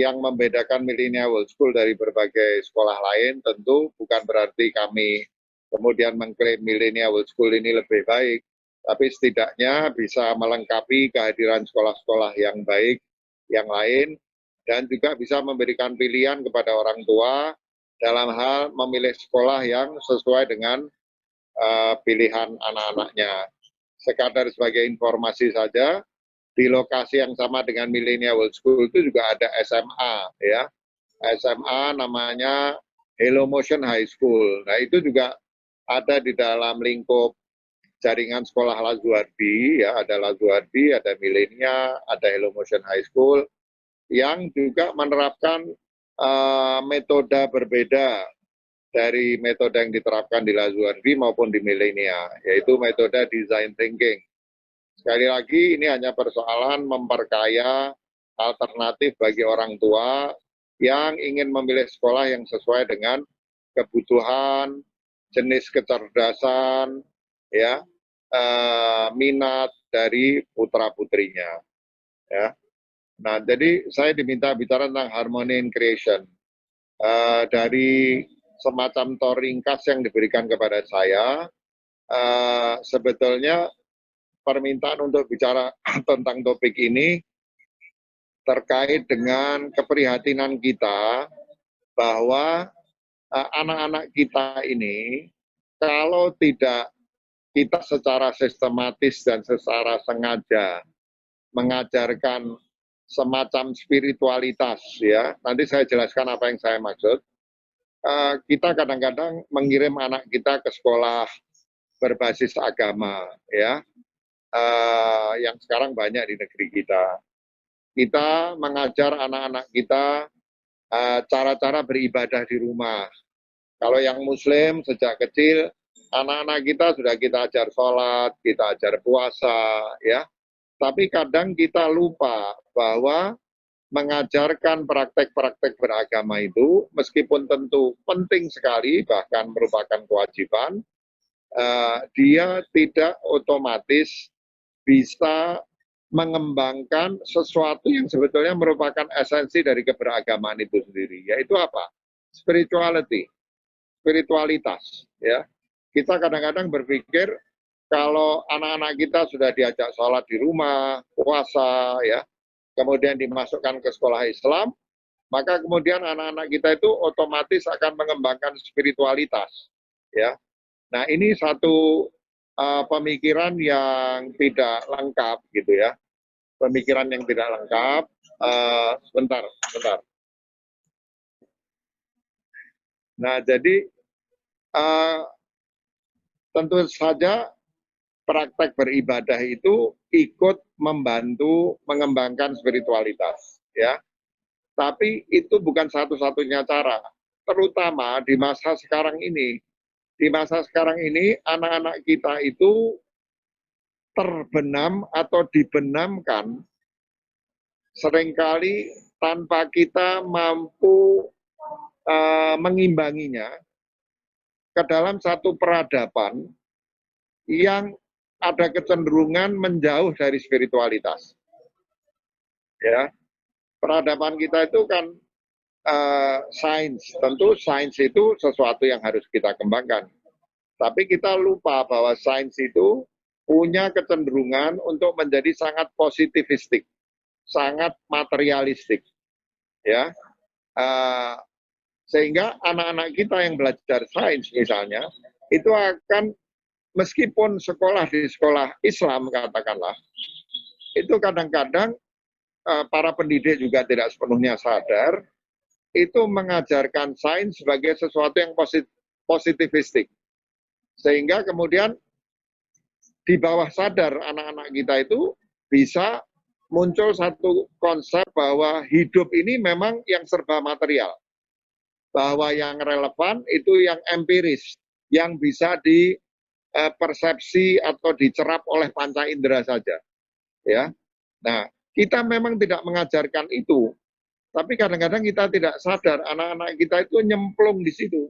yang membedakan Millennial World School dari berbagai sekolah lain tentu bukan berarti kami kemudian mengklaim Millennial World School ini lebih baik, tapi setidaknya bisa melengkapi kehadiran sekolah-sekolah yang baik yang lain dan juga bisa memberikan pilihan kepada orang tua dalam hal memilih sekolah yang sesuai dengan pilihan anak-anaknya. Sekadar sebagai informasi saja, di lokasi yang sama dengan Millennial World School itu juga ada SMA, ya. SMA namanya Hello Motion High School. Nah, itu juga ada di dalam lingkup jaringan sekolah Lazuardi, ya, ada Lazuardi, ada Millennia, ada Hello Motion High School, yang juga menerapkan metode berbeda dari metode yang diterapkan di Lazuardi maupun di Millennia, yaitu metode design thinking. Sekali lagi, ini hanya persoalan memperkaya alternatif bagi orang tua yang ingin memilih sekolah yang sesuai dengan kebutuhan, jenis kecerdasan, ya, minat dari putra-putrinya. Ya. Nah, jadi saya diminta bicara tentang harmony in creation. Dari semacam tor ringkas yang diberikan kepada saya, sebetulnya permintaan untuk bicara tentang topik ini terkait dengan keprihatinan kita bahwa anak-anak kita ini kalau tidak kita secara sistematis dan secara sengaja mengajarkan semacam spiritualitas, ya, nanti saya jelaskan apa yang saya maksud. Kita kadang-kadang mengirim anak kita ke sekolah berbasis agama, ya, yang sekarang banyak di negeri kita. Kita mengajar anak-anak kita cara-cara beribadah di rumah. Kalau yang Muslim sejak kecil, anak-anak kita sudah kita ajar sholat, kita ajar puasa, ya. Tapi kadang kita lupa bahwa mengajarkan praktek-praktek beragama itu, meskipun tentu penting sekali, bahkan merupakan kewajiban, dia tidak otomatis bisa mengembangkan sesuatu yang sebetulnya merupakan esensi dari keberagamaan itu sendiri, yaitu apa? Spirituality, spiritualitas. Ya, kita kadang-kadang berpikir kalau anak-anak kita sudah diajak sholat di rumah, puasa, ya, kemudian dimasukkan ke sekolah Islam, maka kemudian anak-anak kita itu otomatis akan mengembangkan spiritualitas. Ya, nah ini satu pemikiran yang tidak lengkap, gitu ya. Pemikiran yang tidak lengkap. Sebentar. Nah, jadi tentu saja praktek beribadah itu ikut membantu mengembangkan spiritualitas, ya. Tapi itu bukan satu-satunya cara, terutama di masa sekarang ini. Di masa sekarang ini, anak-anak kita itu terbenam atau dibenamkan seringkali tanpa kita mampu mengimbanginya ke dalam satu peradaban yang ada kecenderungan menjauh dari spiritualitas. Ya, peradaban kita itu kan sains, tentu sains itu sesuatu yang harus kita kembangkan. Tapi kita lupa bahwa sains itu punya kecenderungan untuk menjadi sangat positivistik, sangat materialistik, ya. Sehingga anak-anak kita yang belajar sains misalnya, itu akan meskipun sekolah di sekolah Islam katakanlah, itu kadang-kadang para pendidik juga tidak sepenuhnya sadar, itu mengajarkan sains sebagai sesuatu yang positivistik. Sehingga kemudian di bawah sadar anak-anak kita itu bisa muncul satu konsep bahwa hidup ini memang yang serba material. Bahwa yang relevan itu yang empiris, yang bisa dipersepsi atau dicerap oleh panca indera saja. Ya. Nah, kita memang tidak mengajarkan itu. Tapi kadang-kadang kita tidak sadar, anak-anak kita itu nyemplung di situ.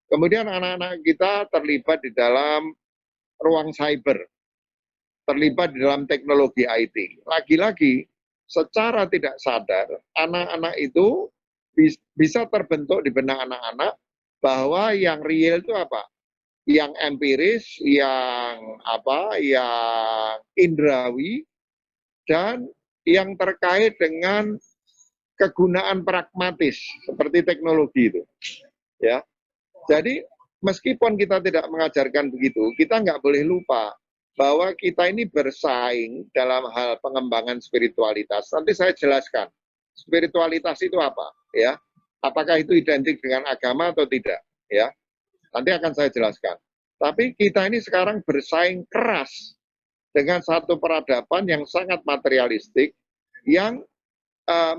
Kemudian anak-anak kita terlibat di dalam ruang cyber, terlibat di dalam teknologi IT. Lagi-lagi, secara tidak sadar anak-anak itu bisa terbentuk di benak anak-anak bahwa yang real itu apa? Yang empiris, yang apa? Yang indrawi, dan yang terkait dengan kegunaan pragmatis seperti teknologi itu, ya. Jadi meskipun kita tidak mengajarkan begitu, kita nggak boleh lupa bahwa kita ini bersaing dalam hal pengembangan spiritualitas. Nanti saya jelaskan spiritualitas itu apa, ya. Apakah itu identik dengan agama atau tidak, ya. Nanti akan saya jelaskan. Tapi kita ini sekarang bersaing keras dengan satu peradaban yang sangat materialistik, yang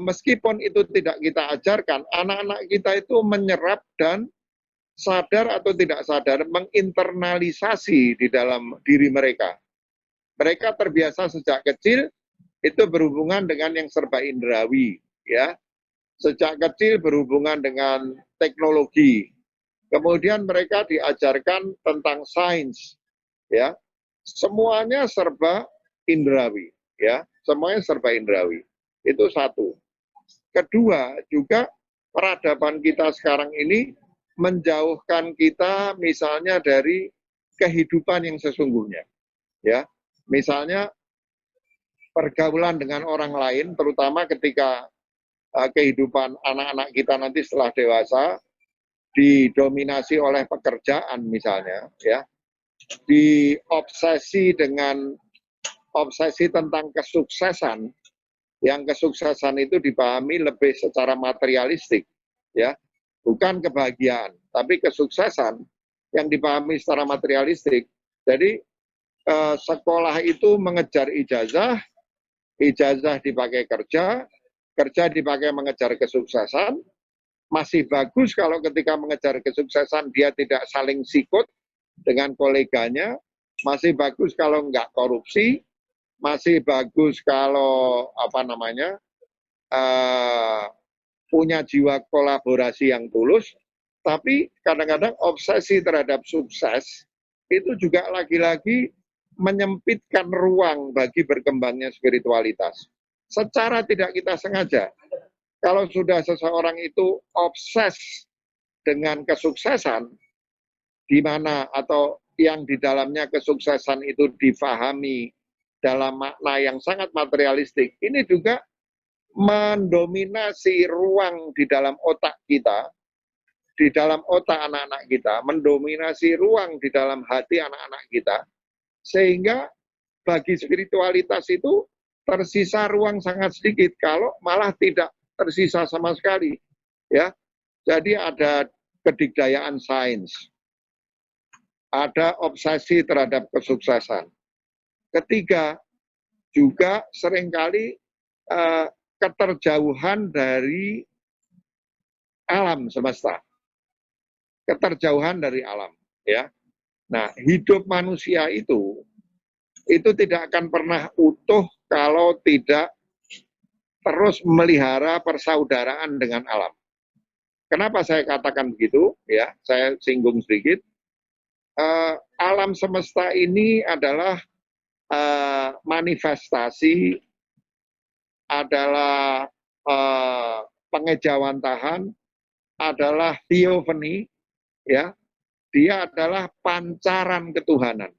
meskipun itu tidak kita ajarkan, anak-anak kita itu menyerap dan sadar atau tidak sadar menginternalisasi di dalam diri mereka. Mereka terbiasa sejak kecil itu berhubungan dengan yang serba indrawi, ya. Sejak kecil berhubungan dengan teknologi. Kemudian mereka diajarkan tentang sains, ya. Semuanya serba indrawi, ya. Semuanya serba indrawi. Itu satu. Kedua, juga peradaban kita sekarang ini menjauhkan kita misalnya dari kehidupan yang sesungguhnya, ya. Misalnya pergaulan dengan orang lain, terutama ketika kehidupan anak-anak kita nanti setelah dewasa didominasi oleh pekerjaan misalnya, ya, diobsesi dengan obsesi tentang kesuksesan, yang kesuksesan itu dipahami lebih secara materialistik, ya, bukan kebahagiaan, tapi kesuksesan yang dipahami secara materialistik. Jadi sekolah itu mengejar ijazah, ijazah dipakai kerja, kerja dipakai mengejar kesuksesan. Masih bagus kalau ketika mengejar kesuksesan dia tidak saling sikut dengan koleganya, masih bagus kalau enggak korupsi, masih bagus kalau apa namanya punya jiwa kolaborasi yang tulus. Tapi kadang-kadang obsesi terhadap sukses itu juga lagi-lagi menyempitkan ruang bagi berkembangnya spiritualitas. Secara tidak kita sengaja, kalau sudah seseorang itu obses dengan kesuksesan, di mana atau yang di dalamnya kesuksesan itu difahami dalam makna yang sangat materialistik, ini juga mendominasi ruang di dalam otak kita, di dalam otak anak-anak kita, mendominasi ruang di dalam hati anak-anak kita, sehingga bagi spiritualitas itu tersisa ruang sangat sedikit, kalau malah tidak tersisa sama sekali, ya. Jadi ada kedikdayaan sains, ada obsesi terhadap kesuksesan. Ketiga, juga seringkali keterjauhan dari alam semesta, keterjauhan dari alam, ya. Nah, hidup manusia itu tidak akan pernah utuh kalau tidak terus memelihara persaudaraan dengan alam. Kenapa saya katakan begitu? Ya, saya singgung sedikit. Alam semesta ini adalah manifestasi, adalah pengejawantahan, adalah theophany, ya. Dia adalah pancaran ketuhanan.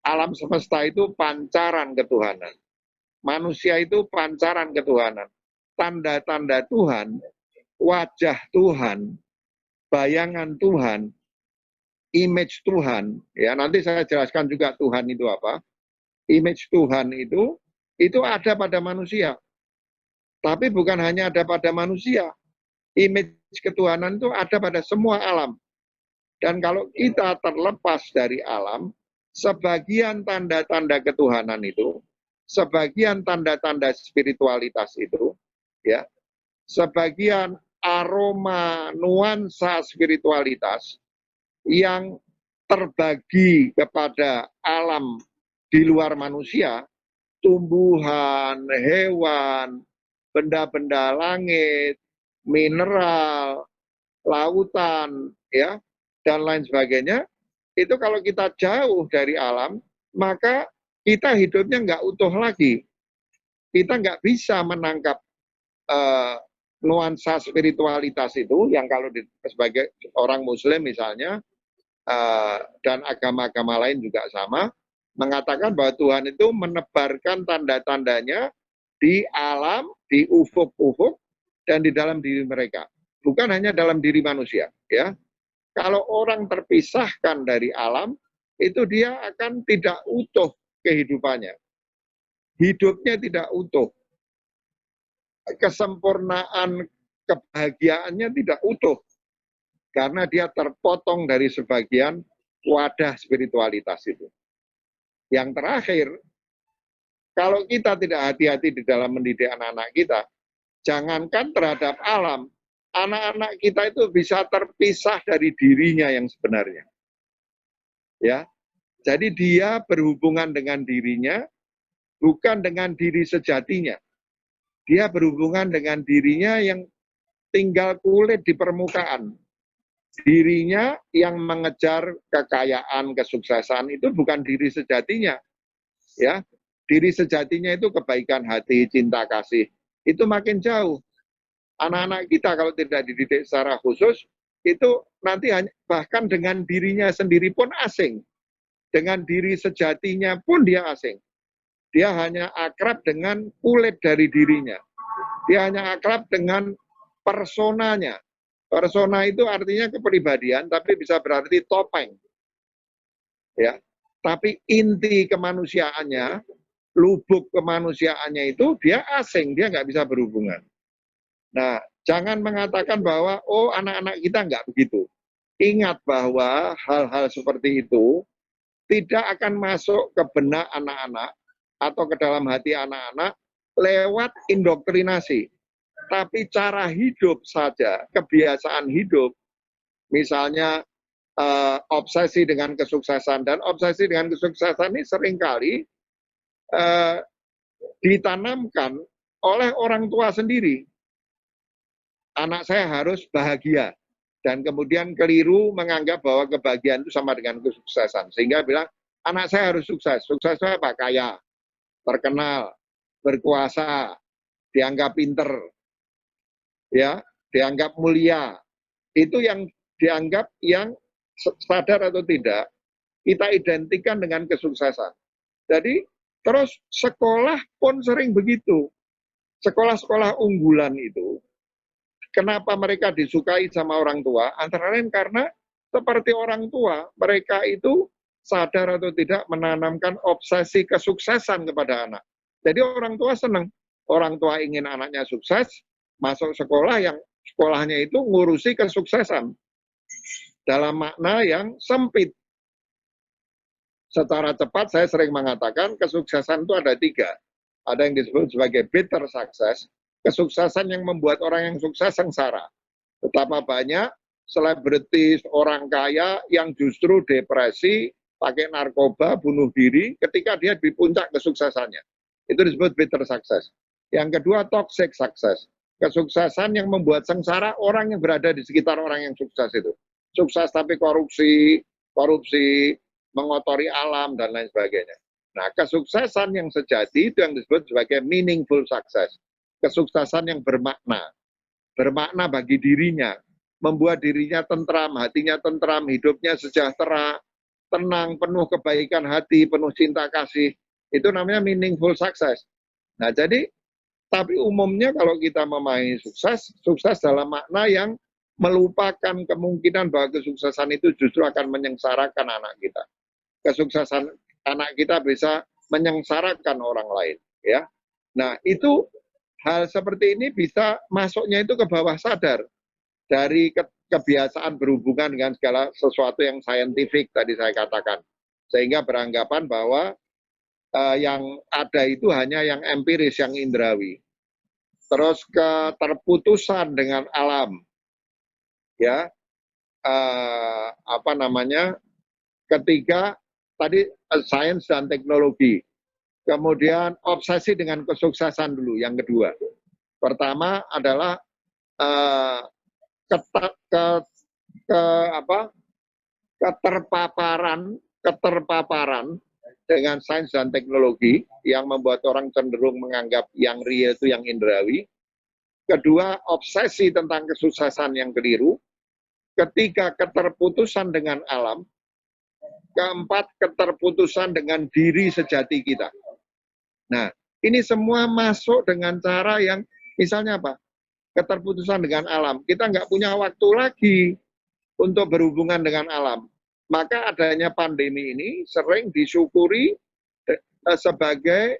Alam semesta itu pancaran ketuhanan. Manusia itu pancaran ketuhanan. Tanda-tanda Tuhan, wajah Tuhan, bayangan Tuhan, image Tuhan, ya, nanti saya jelaskan juga Tuhan itu apa. Image Tuhan itu ada pada manusia. Tapi bukan hanya ada pada manusia. Image ketuhanan itu ada pada semua alam. Dan kalau kita terlepas dari alam, sebagian tanda-tanda ketuhanan itu, sebagian tanda-tanda spiritualitas itu, ya, sebagian aroma nuansa spiritualitas yang terbagi kepada alam di luar manusia, tumbuhan, hewan, benda-benda langit, mineral, lautan, ya, dan lain sebagainya, itu kalau kita jauh dari alam, maka kita hidupnya nggak utuh lagi. kita nggak bisa menangkap nuansa spiritualitas itu yang kalau sebagai orang Muslim misalnya dan agama-agama lain juga sama mengatakan bahwa Tuhan itu menebarkan tanda-tandanya di alam, di ufuk-ufuk dan di dalam diri mereka, bukan hanya dalam diri manusia. Ya, kalau orang terpisahkan dari alam itu dia akan tidak utuh kehidupannya, hidupnya tidak utuh, kesempurnaan kebahagiaannya tidak utuh karena dia terpotong dari sebagian wadah spiritualitas itu. Yang terakhir, kalau kita tidak hati-hati di dalam mendidik anak-anak kita, jangankan terhadap alam, anak-anak kita itu bisa terpisah dari dirinya yang sebenarnya. Ya, jadi dia berhubungan dengan dirinya, bukan dengan diri sejatinya. Dia berhubungan dengan dirinya yang tinggal kulit di permukaan. Dirinya yang mengejar kekayaan, kesuksesan itu bukan diri sejatinya. Ya, diri sejatinya itu kebaikan hati, cinta kasih. Itu makin jauh. Anak-anak kita kalau tidak dididik secara khusus, itu nanti bahkan dengan dirinya sendiri pun asing. Dengan diri sejatinya pun dia asing. Dia hanya akrab dengan kulit dari dirinya. Dia hanya akrab dengan personanya. Persona itu artinya kepribadian, tapi bisa berarti topeng. Ya, tapi inti kemanusiaannya, lubuk kemanusiaannya itu dia asing, dia nggak bisa berhubungan. Nah, jangan mengatakan bahwa oh anak-anak kita nggak begitu. Ingat bahwa hal-hal seperti itu tidak akan masuk ke benak anak-anak atau ke dalam hati anak-anak lewat indoktrinasi. Tapi cara hidup saja, kebiasaan hidup, misalnya obsesi dengan kesuksesan. Dan obsesi dengan kesuksesan ini seringkali ditanamkan oleh orang tua sendiri. Anak saya harus bahagia. Dan kemudian keliru menganggap bahwa kebahagiaan itu sama dengan kesuksesan. Sehingga bilang, anak saya harus sukses. Suksesnya apa? Kaya, terkenal, berkuasa, dianggap pinter, ya, dianggap mulia. Itu yang dianggap yang sadar atau tidak, kita identikan dengan kesuksesan. Jadi, terus sekolah pun sering begitu. Sekolah-sekolah unggulan itu, kenapa mereka disukai sama orang tua? Antara lain karena seperti orang tua, mereka itu sadar atau tidak menanamkan obsesi kesuksesan kepada anak. Jadi orang tua senang. Orang tua ingin anaknya sukses, masuk sekolah yang sekolahnya itu ngurusi kesuksesan. Dalam makna yang sempit. Secara cepat saya sering mengatakan kesuksesan itu ada 3. Ada yang disebut sebagai bitter success, kesuksesan yang membuat orang yang sukses sengsara. Betapa banyak selebritis, orang kaya yang justru depresi, pakai narkoba, bunuh diri ketika dia di puncak kesuksesannya. Itu disebut bitter success. Yang kedua, toxic success. Kesuksesan yang membuat sengsara orang yang berada di sekitar orang yang sukses itu. Sukses tapi korupsi, mengotori alam, dan lain sebagainya. Nah, kesuksesan yang sejati itu yang disebut sebagai meaningful success. Kesuksesan yang bermakna. Bermakna bagi dirinya. Membuat dirinya tentram, hatinya tentram, hidupnya sejahtera, tenang, penuh kebaikan hati, penuh cinta kasih. Itu namanya meaningful success. Nah, jadi, tapi umumnya kalau kita memahami sukses, sukses dalam makna yang melupakan kemungkinan bahwa kesuksesan itu justru akan menyengsarakan anak kita. Kesuksesan anak kita bisa menyengsarakan orang lain, ya. Nah, itu hal seperti ini bisa masuknya itu ke bawah sadar dari kebiasaan berhubungan dengan segala sesuatu yang saintifik tadi saya katakan, sehingga beranggapan bahwa yang ada itu hanya yang empiris, yang indrawi. Terus keterputusan dengan alam, ya, apa namanya? Ketiga tadi sains dan teknologi. Kemudian obsesi dengan kesuksesan dulu yang kedua. Pertama adalah keterpaparan dengan sains dan teknologi yang membuat orang cenderung menganggap yang real itu yang indrawi. Kedua, obsesi tentang kesuksesan yang keliru. Ketiga, keterputusan dengan alam. Keempat, keterputusan dengan diri sejati kita. Nah, ini semua masuk dengan cara yang misalnya apa? Keterputusan dengan alam. Kita nggak punya waktu lagi untuk berhubungan dengan alam. Maka adanya pandemi ini sering disyukuri sebagai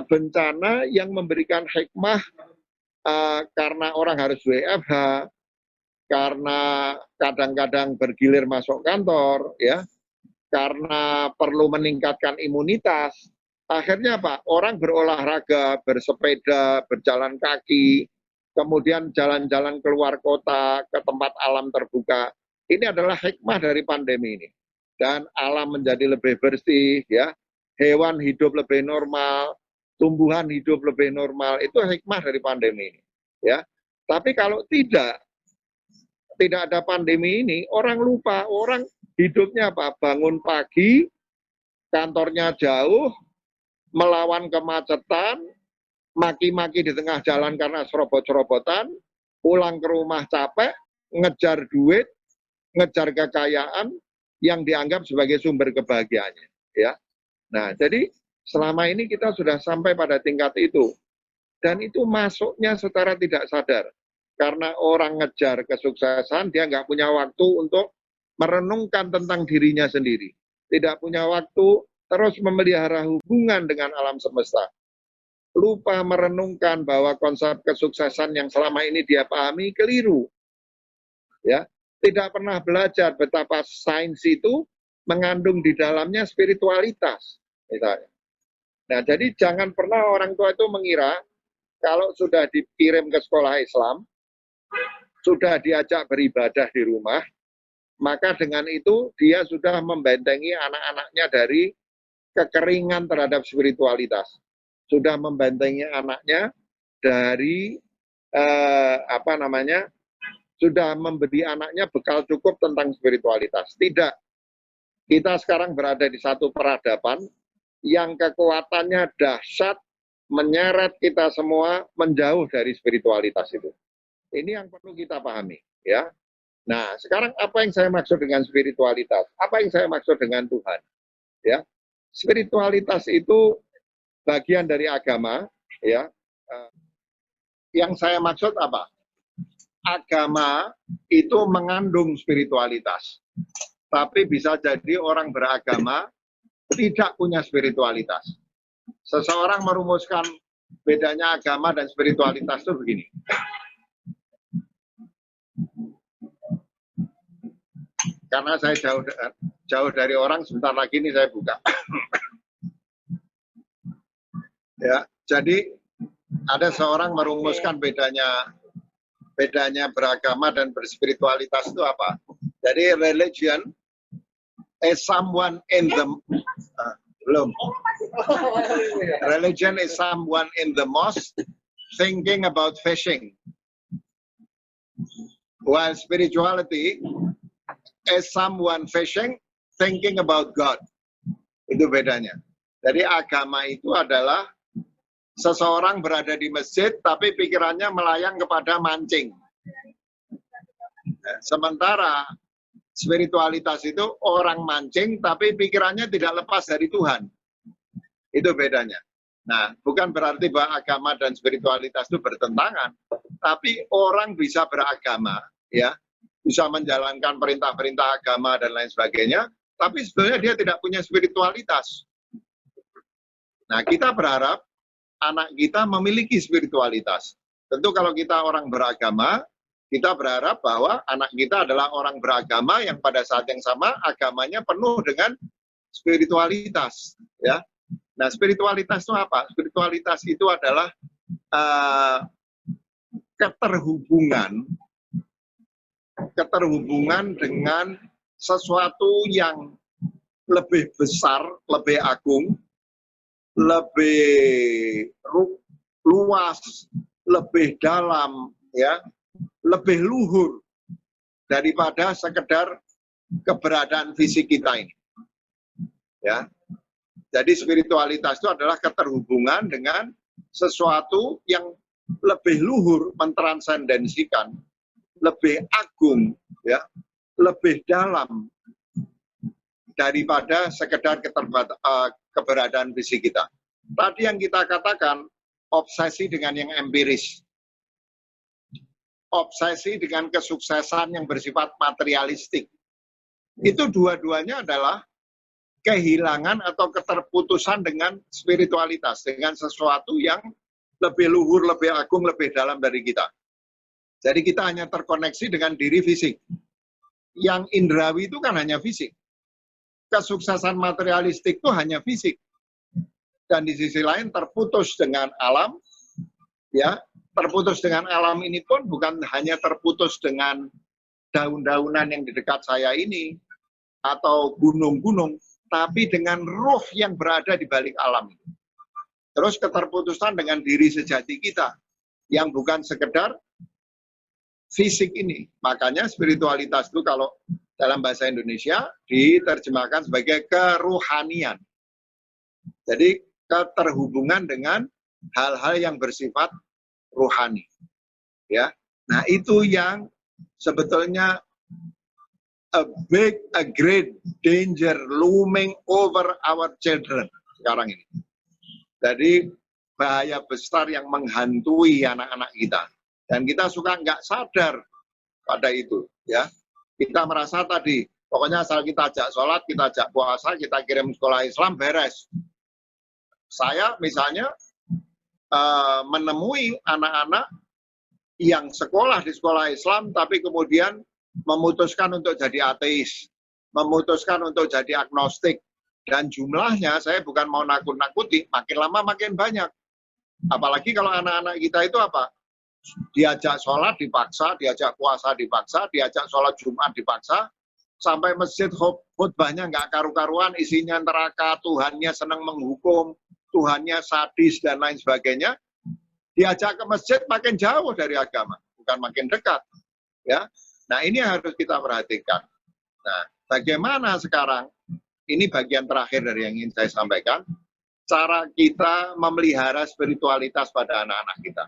bencana yang memberikan hikmah karena orang harus WFH, karena kadang-kadang bergilir masuk kantor, ya, karena perlu meningkatkan imunitas. Akhirnya apa? Orang berolahraga, bersepeda, berjalan kaki, kemudian jalan-jalan keluar kota, ke tempat alam terbuka. Ini adalah hikmah dari pandemi ini. Dan alam menjadi lebih bersih, ya. Hewan hidup lebih normal, tumbuhan hidup lebih normal. Itu hikmah dari pandemi ini, ya. Tapi kalau tidak ada pandemi ini, orang lupa, orang hidupnya apa? Bangun pagi, kantornya jauh, melawan kemacetan, maki-maki di tengah jalan karena serobot-serobotan, pulang ke rumah capek, ngejar duit, ngejar kekayaan yang dianggap sebagai sumber kebahagiaannya. Ya, nah jadi selama ini kita sudah sampai pada tingkat itu, dan itu masuknya secara tidak sadar. Karena orang ngejar kesuksesan, dia nggak punya waktu untuk merenungkan tentang dirinya sendiri. Tidak punya waktu terus memelihara hubungan dengan alam semesta. Lupa merenungkan bahwa konsep kesuksesan yang selama ini dia pahami keliru. Ya, tidak pernah belajar betapa sains itu mengandung di dalamnya spiritualitas, misalnya. Nah, jadi jangan pernah orang tua itu mengira kalau sudah dikirim ke sekolah Islam, sudah diajak beribadah di rumah, maka dengan itu dia sudah membentengi anak-anaknya dari kekeringan terhadap spiritualitas. Sudah membentengi anaknya dari sudah memberi anaknya bekal cukup tentang spiritualitas. Tidak. Kita sekarang berada di satu peradaban yang kekuatannya dahsyat, menyeret kita semua menjauh dari spiritualitas itu. Ini yang perlu kita pahami, ya. Nah, sekarang apa yang saya maksud dengan spiritualitas? Apa yang saya maksud dengan Tuhan? Ya, spiritualitas itu bagian dari agama, ya. Yang saya maksud apa? Agama itu mengandung spiritualitas, tapi bisa jadi orang beragama tidak punya spiritualitas. Seseorang merumuskan bedanya agama dan spiritualitas itu begini. Karena saya jauh dari orang, sebentar lagi ini saya buka. Ya, jadi ada seorang merumuskan bedanya beragama dan berspiritualitas itu apa? Jadi religion is someone in the religion is someone in the mosque thinking about fishing, while spirituality is someone fishing thinking about God. Itu bedanya. Jadi agama itu adalah seseorang berada di masjid tapi pikirannya melayang kepada mancing. Sementara spiritualitas itu orang mancing tapi pikirannya tidak lepas dari Tuhan. Itu bedanya. Nah, bukan berarti bahwa agama dan spiritualitas itu bertentangan, tapi orang bisa beragama, ya, bisa menjalankan perintah-perintah agama dan lain sebagainya, tapi sebenarnya dia tidak punya spiritualitas. Nah, kita berharap anak kita memiliki spiritualitas. Tentu kalau kita orang beragama, kita berharap bahwa anak kita adalah orang beragama yang pada saat yang sama agamanya penuh dengan spiritualitas. Ya. Nah, spiritualitas itu apa? Spiritualitas itu adalah keterhubungan dengan sesuatu yang lebih besar, lebih agung, lebih luas, lebih dalam, ya, lebih luhur daripada sekedar keberadaan fisik kita ini. Ya. Jadi spiritualitas itu adalah keterhubungan dengan sesuatu yang lebih luhur, mentransendensikan, lebih agung, ya, lebih dalam daripada sekedar keberadaan fisik kita. Tadi yang kita katakan obsesi dengan yang empiris, obsesi dengan kesuksesan yang bersifat materialistik. Itu dua-duanya adalah kehilangan atau keterputusan dengan spiritualitas, dengan sesuatu yang lebih luhur, lebih agung, lebih dalam dari kita. Jadi kita hanya terkoneksi dengan diri fisik. Yang indrawi itu kan hanya fisik. Kesuksesan materialistik itu hanya fisik. Dan di sisi lain terputus dengan alam, ya, terputus dengan alam ini pun bukan hanya terputus dengan daun-daunan yang di dekat saya ini, atau gunung-gunung, tapi dengan ruh yang berada di balik alam. Terus keterputusan dengan diri sejati kita, yang bukan sekedar fisik ini. Makanya spiritualitas itu kalau dalam bahasa Indonesia diterjemahkan sebagai keruhanian. Jadi keterhubungan dengan hal-hal yang bersifat ruhani. Ya. Nah, itu yang sebetulnya a great danger looming over our children sekarang ini. Jadi bahaya besar yang menghantui anak-anak kita. Dan kita suka nggak sadar pada itu. Ya, kita merasa tadi, pokoknya asal kita ajak sholat, kita ajak puasa, kita kirim sekolah Islam, beres. Saya misalnya menemui anak-anak yang sekolah di sekolah Islam, tapi kemudian memutuskan untuk jadi ateis, memutuskan untuk jadi agnostik, dan jumlahnya saya bukan mau nakut-nakuti, makin lama makin banyak. Apalagi kalau anak-anak kita itu apa? Diajak sholat dipaksa, diajak puasa dipaksa, diajak sholat Jumat dipaksa, sampai masjid khutbahnya nggak karu-karuan, isinya neraka, Tuhannya senang menghukum, Tuhannya sadis, dan lain sebagainya. Diajak ke masjid makin jauh dari agama, bukan makin dekat. Ya. Nah, ini yang harus kita perhatikan. Nah, bagaimana sekarang, ini bagian terakhir dari yang ingin saya sampaikan, cara kita memelihara spiritualitas pada anak-anak kita.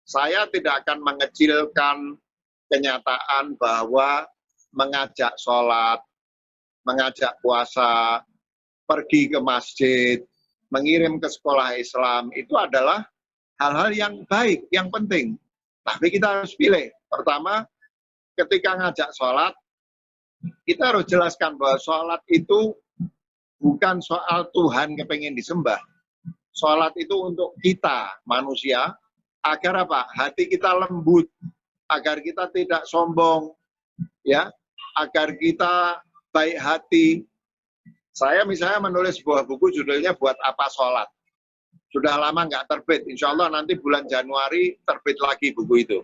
Saya tidak akan mengecilkan kenyataan bahwa mengajak sholat, mengajak puasa, pergi ke masjid, mengirim ke sekolah Islam, itu adalah hal-hal yang baik, yang penting. Tapi kita harus pilih. Pertama, ketika ngajak sholat, kita harus jelaskan bahwa sholat itu bukan soal Tuhan kepengen disembah. Sholat itu untuk kita, manusia, agar apa? Hati kita lembut, agar kita tidak sombong, ya, agar kita baik hati. Saya misalnya menulis sebuah buku judulnya Buat Apa Sholat. Sudah lama nggak terbit, insya Allah nanti bulan Januari terbit lagi buku itu.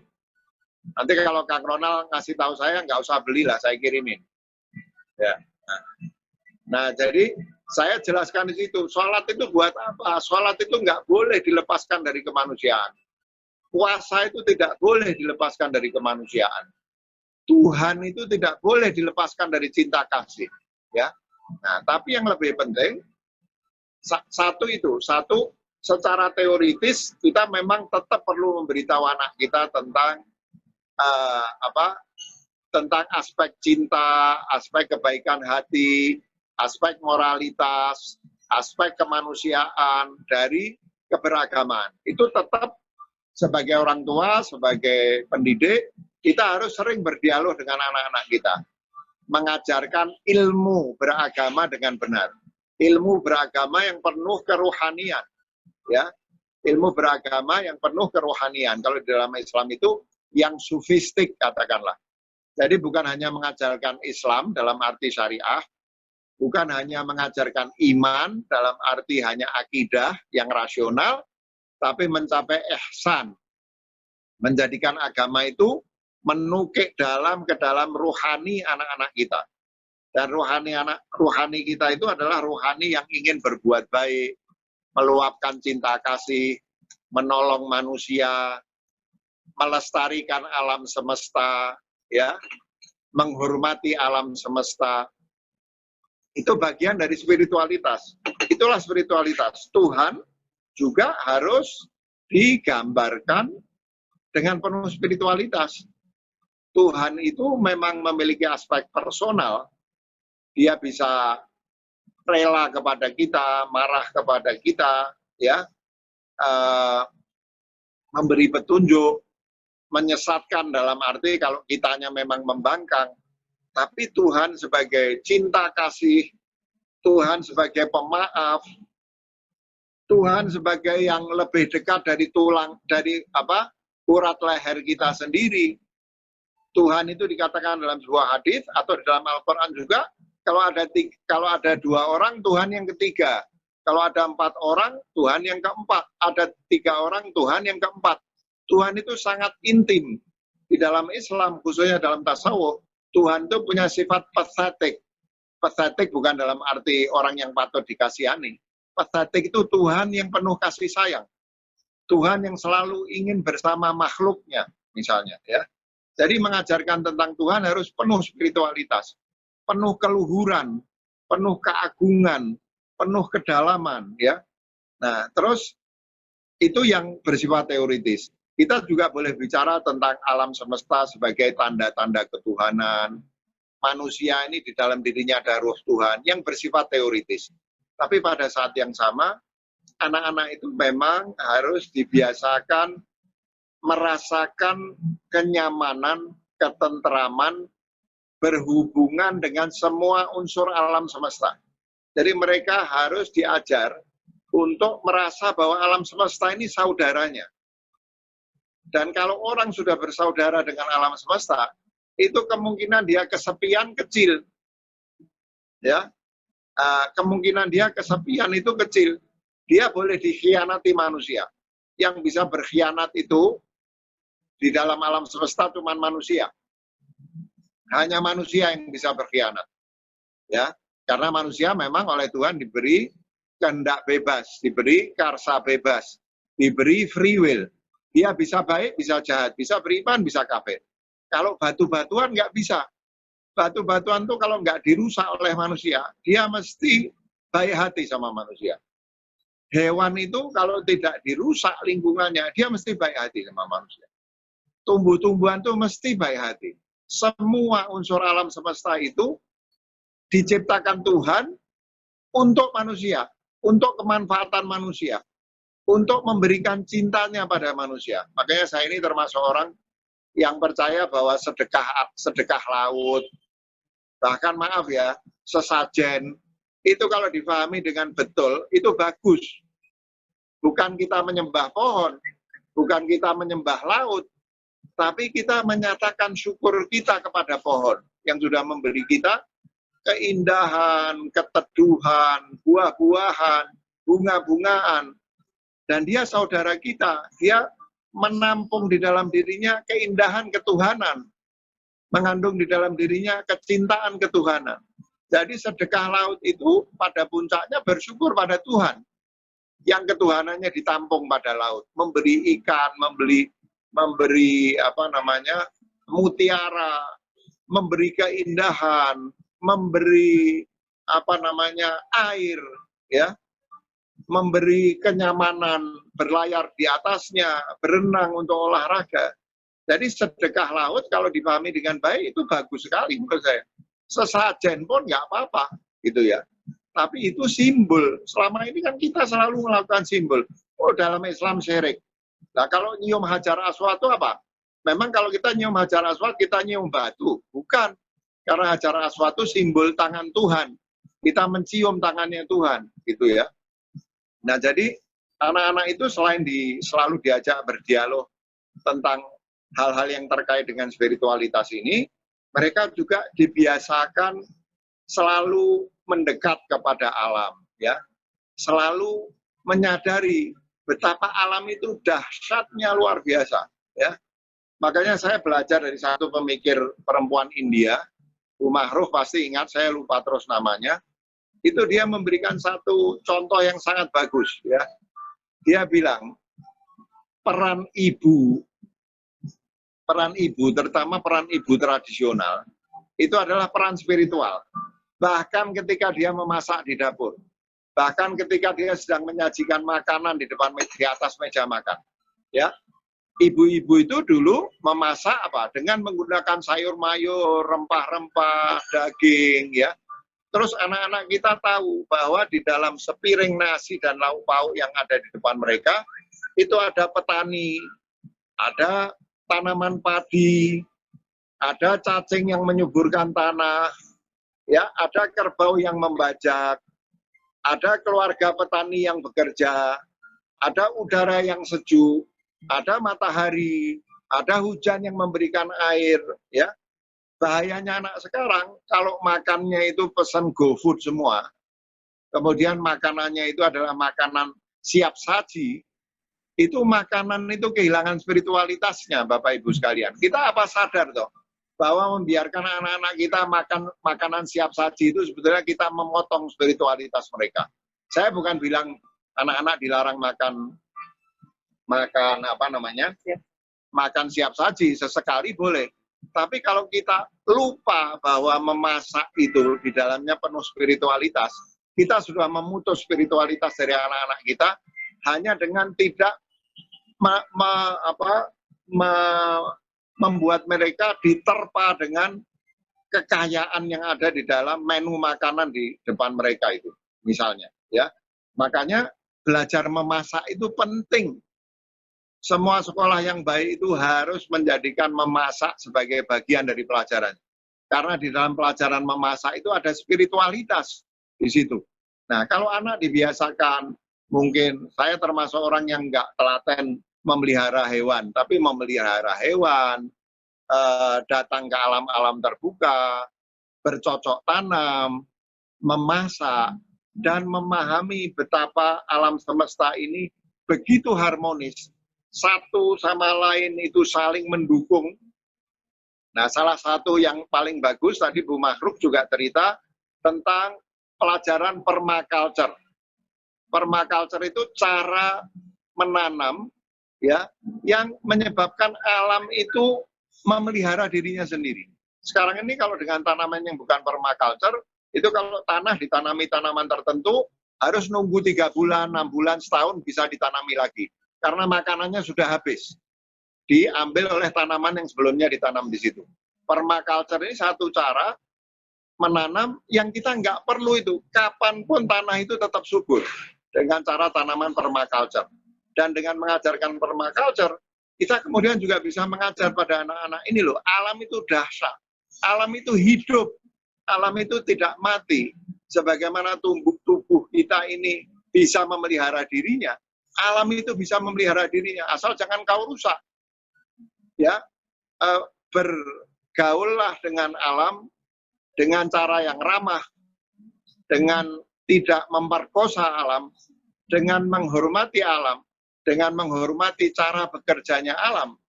Nanti kalau Kang Ronald ngasih tahu saya, nggak usah belilah, saya kirimin. Ya. Nah, jadi saya jelaskan di situ, sholat itu buat apa? Sholat itu nggak boleh dilepaskan dari kemanusiaan. Puasa itu tidak boleh dilepaskan dari kemanusiaan. Tuhan itu tidak boleh dilepaskan dari cinta kasih. Ya. Nah, tapi yang lebih penting, satu, secara teoritis kita memang tetap perlu memberitahu anak kita tentang tentang aspek cinta, aspek kebaikan hati, aspek moralitas, aspek kemanusiaan dari keberagaman. Itu tetap sebagai orang tua, sebagai pendidik, kita harus sering berdialog dengan anak-anak kita. Mengajarkan ilmu beragama dengan benar. Ilmu beragama yang penuh kerohanian. Ya, ilmu beragama yang penuh kerohanian. Kalau di dalam Islam itu yang sufistik, katakanlah. Jadi bukan hanya mengajarkan Islam dalam arti syariah, bukan hanya mengajarkan iman dalam arti hanya akidah yang rasional, tapi mencapai ihsan. Menjadikan agama itu menukik ke dalam rohani anak-anak kita. Dan rohani kita itu adalah rohani yang ingin berbuat baik, meluapkan cinta kasih, menolong manusia, melestarikan alam semesta, ya, menghormati alam semesta. Itu bagian dari spiritualitas. Itulah spiritualitas. Tuhan juga harus digambarkan dengan penuh spiritualitas. Tuhan itu memang memiliki aspek personal. Dia bisa rela kepada kita, marah kepada kita, ya, memberi petunjuk, menyesatkan dalam arti kalau kitanya memang membangkang. Tapi Tuhan sebagai cinta kasih, Tuhan sebagai pemaaf, Tuhan sebagai yang lebih dekat dari urat leher kita sendiri. Tuhan itu dikatakan dalam sebuah hadis atau dalam Al-Quran juga, kalau ada 2 orang, Tuhan yang ketiga. Kalau ada 4 orang, Tuhan yang keempat. Ada 3 orang, Tuhan yang keempat. Tuhan itu sangat intim. Di dalam Islam, khususnya dalam tasawuf, Tuhan itu punya sifat pathetic. Pathetic bukan dalam arti orang yang patut dikasihani. Pathetic itu Tuhan yang penuh kasih sayang. Tuhan yang selalu ingin bersama makhluknya, misalnya, ya. Jadi mengajarkan tentang Tuhan harus penuh spiritualitas, penuh keluhuran, penuh keagungan, penuh kedalaman, ya. Nah, terus itu yang bersifat teoritis. Kita juga boleh bicara tentang alam semesta sebagai tanda-tanda ketuhanan. Manusia ini di dalam dirinya ada roh Tuhan yang bersifat teoritis. Tapi pada saat yang sama, anak-anak itu memang harus dibiasakan merasakan kenyamanan, ketentraman, berhubungan dengan semua unsur alam semesta. Jadi mereka harus diajar untuk merasa bahwa alam semesta ini saudaranya. Dan kalau orang sudah bersaudara dengan alam semesta, itu kemungkinan dia kesepian kecil. Ya, kemungkinan dia kesepian itu kecil. Dia boleh dikhianati manusia. Yang bisa berkhianat itu di dalam alam semesta cuma manusia. Hanya manusia yang bisa berkhianat. Ya, karena manusia memang oleh Tuhan diberi kehendak bebas, diberi karsa bebas, diberi free will. Dia bisa baik, bisa jahat, bisa beriman, bisa kafir. Kalau batu-batuan nggak bisa. Batu-batuan tuh kalau nggak dirusak oleh manusia, dia mesti baik hati sama manusia. Hewan itu kalau tidak dirusak lingkungannya, dia mesti baik hati sama manusia. Tumbuh-tumbuhan itu mesti baik hati. Semua unsur alam semesta itu diciptakan Tuhan untuk manusia, untuk kemanfaatan manusia, untuk memberikan cintanya pada manusia. Makanya saya ini termasuk orang yang percaya bahwa sedekah laut, bahkan maaf ya, sesajen, itu kalau difahami dengan betul, itu bagus. Bukan kita menyembah pohon, bukan kita menyembah laut, tapi kita menyatakan syukur kita kepada pohon yang sudah memberi kita keindahan, keteduhan, buah-buahan, bunga-bungaan. Dan dia saudara kita, dia menampung di dalam dirinya keindahan ketuhanan, mengandung di dalam dirinya kecintaan ketuhanan. Jadi sedekah laut itu pada puncaknya bersyukur pada Tuhan, yang ketuhanannya ditampung pada laut, memberi ikan, memberi mutiara, memberi keindahan, memberi air, ya, memberi kenyamanan, berlayar di atasnya, berenang untuk olahraga. Jadi sedekah laut kalau dipahami dengan baik itu bagus sekali menurut saya. Sesajen pun nggak apa-apa, gitu ya. Tapi itu simbol. Selama ini kan kita selalu melakukan simbol. Oh, dalam Islam syirik. Nah, kalau nyium hajar aswad itu apa? Memang kalau kita nyium hajar aswad, kita nyium batu. Bukan. Karena hajar aswad itu simbol tangan Tuhan. Kita mencium tangannya Tuhan. Gitu ya. Nah, jadi anak-anak itu selalu diajak berdialog tentang hal-hal yang terkait dengan spiritualitas ini, mereka juga dibiasakan selalu mendekat kepada alam. Ya, selalu menyadari betapa alam itu dahsyatnya luar biasa, ya. Makanya saya belajar dari satu pemikir perempuan India, Umar Ruh pasti ingat, saya lupa terus namanya. Itu dia memberikan satu contoh yang sangat bagus, ya. Dia bilang peran ibu, terutama peran ibu tradisional, itu adalah peran spiritual. Bahkan ketika dia memasak di dapur, Bahkan ketika dia sedang menyajikan makanan di atas meja makan, ya, ibu-ibu itu dulu memasak apa? Dengan menggunakan sayur mayur, rempah-rempah, daging, ya. Terus anak-anak kita tahu bahwa di dalam sepiring nasi dan lauk pauk yang ada di depan mereka, itu ada petani, ada tanaman padi, ada cacing yang menyuburkan tanah, ya, ada kerbau yang membajak, ada keluarga petani yang bekerja, ada udara yang sejuk, ada matahari, ada hujan yang memberikan air, ya. Bahayanya anak sekarang kalau makannya itu pesan GoFood semua, kemudian makanannya itu adalah makanan siap saji, itu makanan itu kehilangan spiritualitasnya, Bapak Ibu sekalian. Kita apa sadar toh bahwa membiarkan anak-anak kita makan makanan siap saji itu sebetulnya kita memotong spiritualitas mereka. Saya bukan bilang anak-anak dilarang makan apa namanya, makan siap saji, sesekali boleh. Tapi kalau kita lupa bahwa memasak itu di dalamnya penuh spiritualitas, kita sudah memutus spiritualitas dari anak-anak kita hanya dengan tidak membuat mereka diterpa dengan kekayaan yang ada di dalam menu makanan di depan mereka itu, misalnya, ya. Makanya belajar memasak itu penting. Semua sekolah yang baik itu harus menjadikan memasak sebagai bagian dari pelajaran. Karena di dalam pelajaran memasak itu ada spiritualitas di situ. Nah, kalau anak dibiasakan, mungkin saya termasuk orang yang nggak telaten memelihara hewan, tapi memelihara hewan, datang ke alam-alam terbuka, bercocok tanam, memasak, dan memahami betapa alam semesta ini begitu harmonis. Satu sama lain itu saling mendukung. Nah, salah satu yang paling bagus tadi Bu Makhluk juga cerita tentang pelajaran permaculture. Permaculture itu cara menanam, ya, yang menyebabkan alam itu memelihara dirinya sendiri. Sekarang ini kalau dengan tanaman yang bukan permaculture, itu kalau tanah ditanami tanaman tertentu, harus nunggu 3 bulan, 6 bulan, setahun bisa ditanami lagi. Karena makanannya sudah habis. Diambil oleh tanaman yang sebelumnya ditanam di situ. Permaculture ini satu cara menanam yang kita nggak perlu itu. Kapanpun tanah itu tetap subur. Dengan cara tanaman permaculture. Dan dengan mengajarkan permaculture, kita kemudian juga bisa mengajar pada anak-anak ini loh, alam itu dahsyat, alam itu hidup, alam itu tidak mati. Sebagaimana tubuh kita ini bisa memelihara dirinya, alam itu bisa memelihara dirinya, asal jangan kau rusak. Ya, bergaullah dengan alam dengan cara yang ramah, dengan tidak memperkosa alam, dengan menghormati alam, dengan menghormati cara bekerjanya alam,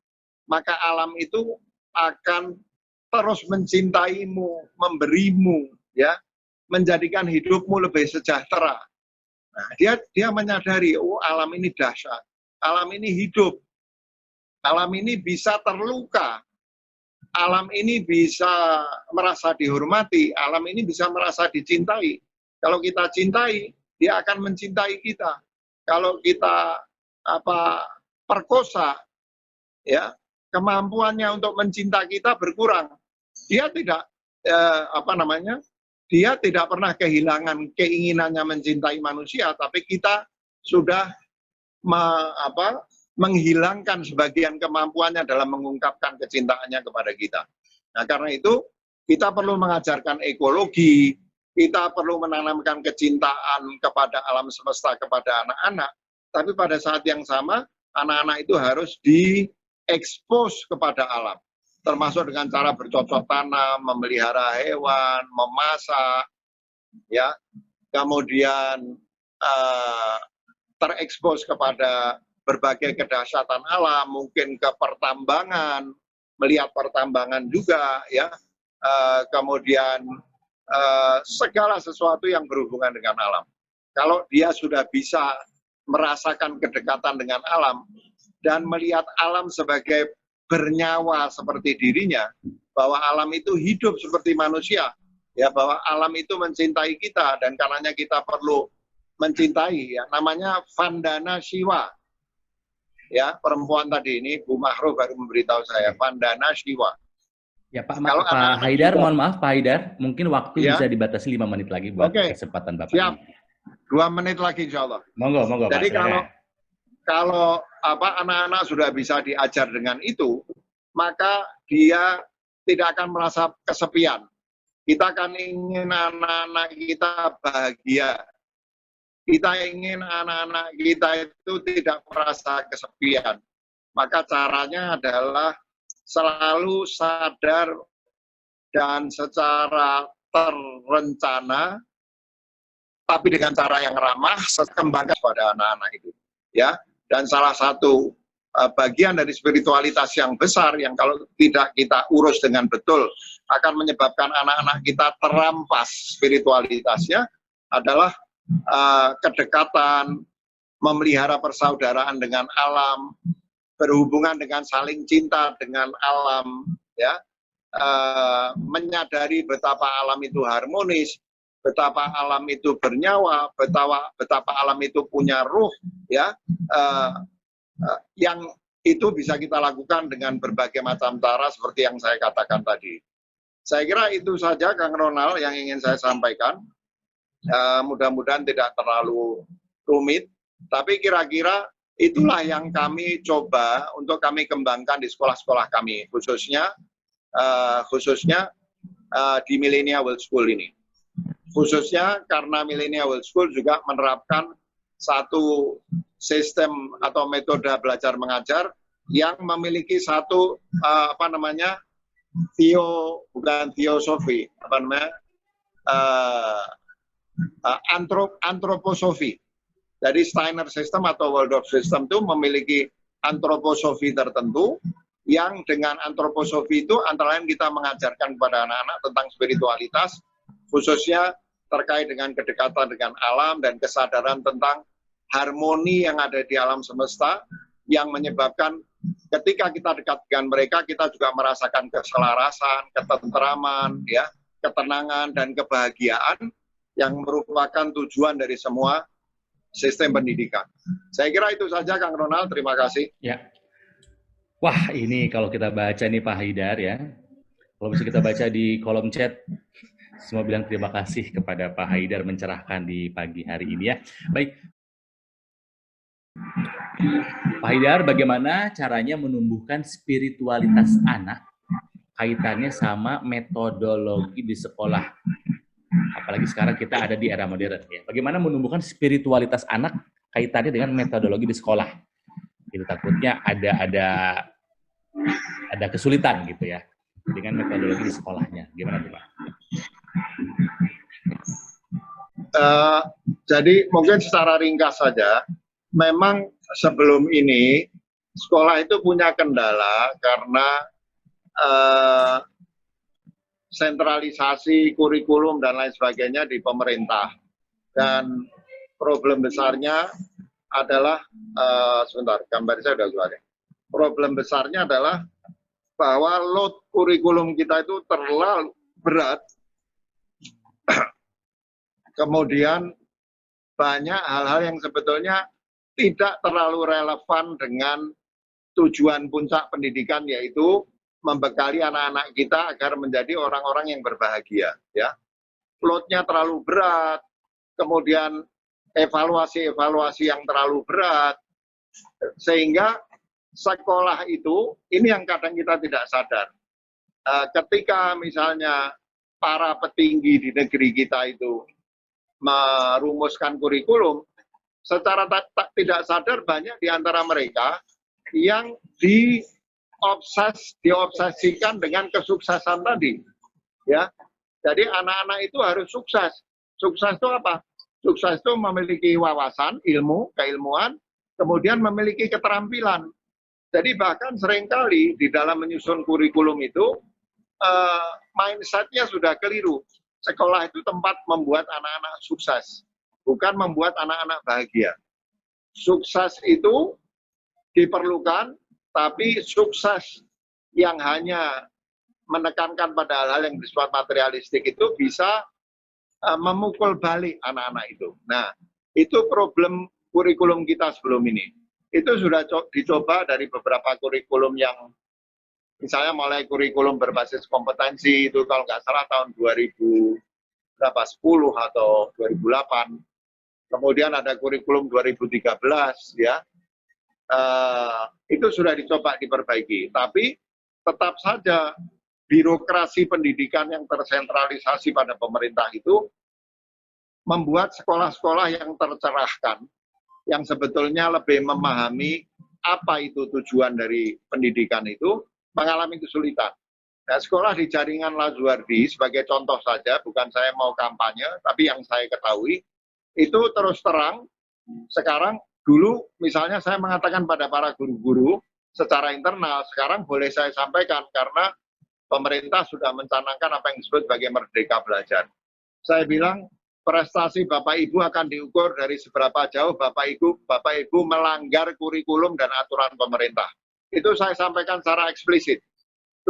maka alam itu akan terus mencintaimu, memberimu, ya, menjadikan hidupmu lebih sejahtera. Nah, dia menyadari, oh alam ini dahsyat, alam ini hidup, alam ini bisa terluka, alam ini bisa merasa dihormati, alam ini bisa merasa dicintai. Kalau kita cintai, dia akan mencintai kita. Kalau kita perkosa, ya, kemampuannya untuk mencinta kita berkurang. Dia tidak dia tidak pernah kehilangan keinginannya mencintai manusia, tapi kita sudah menghilangkan sebagian kemampuannya dalam mengungkapkan kecintaannya kepada kita. Nah, karena itu kita perlu mengajarkan ekologi, kita perlu menanamkan kecintaan kepada alam semesta kepada anak-anak. Tapi pada saat yang sama, anak-anak itu harus diekspos kepada alam. Termasuk dengan cara bercocok tanam, memelihara hewan, memasak, ya, kemudian terekspos kepada berbagai kedahsyatan alam, mungkin ke pertambangan, melihat pertambangan juga, ya, kemudian segala sesuatu yang berhubungan dengan alam. Kalau dia sudah bisa merasakan kedekatan dengan alam dan melihat alam sebagai bernyawa seperti dirinya, bahwa alam itu hidup seperti manusia, ya, bahwa alam itu mencintai kita dan karenanya kita perlu mencintai, ya, namanya Vandana Shiva. Ya, perempuan tadi ini, Bu Mahro baru memberitahu saya, Vandana Shiva. Ya Pak, Kalau Pak anak-anak Haidar, kita, mohon maaf Pak Haidar, mungkin waktu ya, bisa dibatasi 5 menit lagi buat oke, kesempatan Bapak siap, ini. 2 menit lagi insya Allah. Monggo, monggo Pak, Jadi silakan. kalau anak-anak sudah bisa diajar dengan itu, maka dia tidak akan merasa kesepian. Kita kan ingin anak-anak kita bahagia. Kita ingin anak-anak kita itu tidak merasa kesepian. Maka caranya adalah selalu sadar dan secara terencana, tapi dengan cara yang ramah, kembangkan pada anak-anak itu. Ya, dan salah satu bagian dari spiritualitas yang besar yang kalau tidak kita urus dengan betul akan menyebabkan anak-anak kita terampas spiritualitasnya adalah kedekatan, memelihara persaudaraan dengan alam, berhubungan dengan saling cinta dengan alam, ya, menyadari betapa alam itu harmonis, betapa alam itu bernyawa, betapa alam itu punya ruh, ya, yang itu bisa kita lakukan dengan berbagai macam cara seperti yang saya katakan tadi. Saya kira itu saja Kang Ronald yang ingin saya sampaikan. Mudah-mudahan tidak terlalu rumit, tapi kira-kira itulah yang kami coba untuk kami kembangkan di sekolah-sekolah kami, khususnya di Millennial World School ini. Khususnya karena Millennial World School juga menerapkan satu sistem atau metode belajar mengajar yang memiliki satu bukan teosofi, antroposofi. Jadi Steiner System atau Waldorf System itu memiliki antroposofi tertentu yang dengan antroposofi itu antara lain kita mengajarkan kepada anak-anak tentang spiritualitas, khususnya terkait dengan kedekatan dengan alam dan kesadaran tentang harmoni yang ada di alam semesta yang menyebabkan ketika kita dekat dengan mereka kita juga merasakan keselarasan, ketentraman, ya, ketenangan dan kebahagiaan yang merupakan tujuan dari semua sistem pendidikan. Saya kira itu saja Kang Ronald, terima kasih. Ya. Wah, ini kalau kita baca nih Pak Haidar ya. Kalau bisa kita baca di kolom chat, semua bilang terima kasih kepada Pak Haidar mencerahkan di pagi hari ini ya. Baik. Pak Haidar, bagaimana caranya menumbuhkan spiritualitas anak kaitannya sama metodologi di sekolah? Apalagi sekarang kita ada di era modern ya. Bagaimana menumbuhkan spiritualitas anak kaitannya dengan metodologi di sekolah? Itu takutnya ada kesulitan gitu ya dengan metodologi di sekolahnya. Gimana tuh Pak? Jadi mungkin secara ringkas saja, memang sebelum ini sekolah itu punya kendala karena sentralisasi kurikulum dan lain sebagainya di pemerintah. Dan problem besarnya adalah, sebentar, gambar saya sudah keluar. Problem besarnya adalah bahwa load kurikulum kita itu terlalu berat. Kemudian banyak hal-hal yang sebetulnya tidak terlalu relevan dengan tujuan puncak pendidikan, yaitu membekali anak-anak kita agar menjadi orang-orang yang berbahagia. Ya, load-nya terlalu berat, kemudian evaluasi-evaluasi yang terlalu berat, sehingga sekolah itu, ini yang kadang kita tidak sadar. Ketika misalnya para petinggi di negeri kita itu merumuskan kurikulum, secara tidak sadar banyak di antara mereka yang diobsesikan dengan kesuksesan tadi. Ya, jadi anak-anak itu harus sukses. Sukses itu apa? Sukses itu memiliki wawasan, ilmu, keilmuan, kemudian memiliki keterampilan. Jadi bahkan seringkali di dalam menyusun kurikulum itu mindset-nya sudah keliru. Sekolah itu tempat membuat anak-anak sukses, bukan membuat anak-anak bahagia. Sukses itu diperlukan, tapi sukses yang hanya menekankan pada hal-hal yang bersifat materialistik itu bisa memukul balik anak-anak itu. Nah, Itu problem kurikulum kita sebelum ini. Itu sudah dicoba dari beberapa kurikulum yang misalnya mulai kurikulum berbasis kompetensi itu kalau nggak salah tahun 2010 atau 2008. Kemudian ada kurikulum 2013 ya. Itu sudah dicoba diperbaiki. Tapi tetap saja birokrasi pendidikan yang tersentralisasi pada pemerintah itu membuat sekolah-sekolah yang tercerahkan, yang sebetulnya lebih memahami apa itu tujuan dari pendidikan itu, mengalami kesulitan. Nah, sekolah di jaringan Lazuardi sebagai contoh saja, bukan saya mau kampanye, tapi yang saya ketahui, itu terus terang, sekarang dulu misalnya saya mengatakan pada para guru-guru secara internal, sekarang boleh saya sampaikan karena pemerintah sudah mencanangkan apa yang disebut sebagai merdeka belajar. Saya bilang, prestasi Bapak Ibu akan diukur dari seberapa jauh Bapak Ibu melanggar kurikulum dan aturan pemerintah. Itu saya sampaikan secara eksplisit.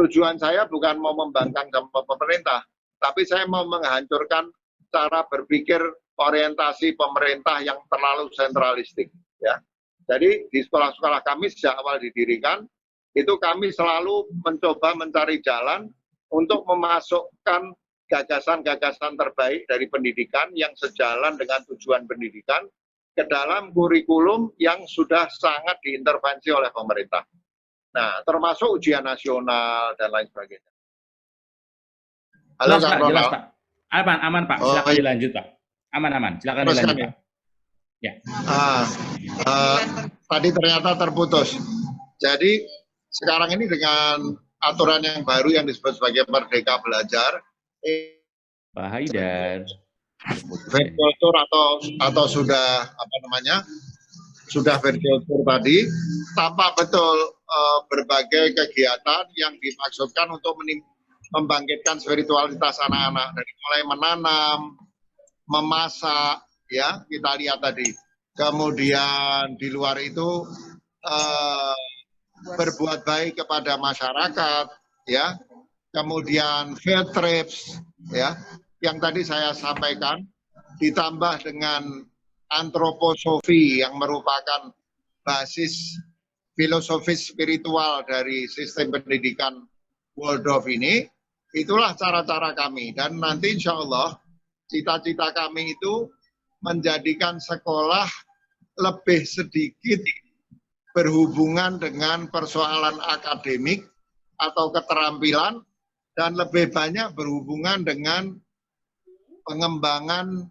Tujuan saya bukan mau membangkang sama pemerintah, tapi saya mau menghancurkan cara berpikir orientasi pemerintah yang terlalu sentralistik. Ya. Jadi di sekolah-sekolah kami sejak awal didirikan, itu kami selalu mencoba mencari jalan untuk memasukkan gagasan-gagasan terbaik dari pendidikan yang sejalan dengan tujuan pendidikan ke dalam kurikulum yang sudah sangat diintervensi oleh pemerintah. Nah, termasuk ujian nasional dan lain sebagainya. Halo, jelas, Pak, jelas, Pak. Aman, Pak. Silakan dilanjut, Pak. Aman. Silakan dilanjut, Pak. Ya. Tadi ternyata terputus. Jadi, sekarang ini dengan aturan yang baru yang disebut sebagai Merdeka Belajar, Pak Haidar, virtual tour atau sudah sudah virtual tour tadi, tampak betul berbagai kegiatan yang dimaksudkan untuk membangkitkan spiritualitas anak-anak, dari mulai menanam, memasak, ya kita lihat tadi. Kemudian di luar itu berbuat baik kepada masyarakat, ya. Kemudian field trips, ya, yang tadi saya sampaikan, ditambah dengan antroposofi yang merupakan basis filosofis spiritual dari sistem pendidikan Waldorf ini, itulah cara-cara kami. Dan nanti insya Allah cita-cita kami itu menjadikan sekolah lebih sedikit berhubungan dengan persoalan akademik atau keterampilan, dan lebih banyak berhubungan dengan pengembangan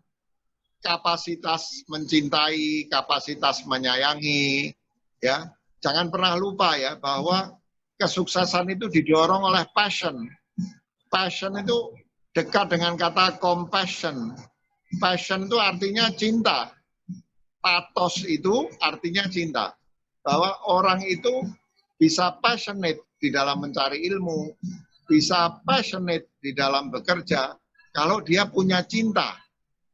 kapasitas mencintai, kapasitas menyayangi, ya. Jangan pernah lupa ya bahwa kesuksesan itu didorong oleh passion. Passion itu dekat dengan kata compassion. Passion itu artinya cinta. Pathos itu artinya cinta. Bahwa orang itu bisa passionate di dalam mencari ilmu, bisa passionate di dalam bekerja, kalau dia punya cinta.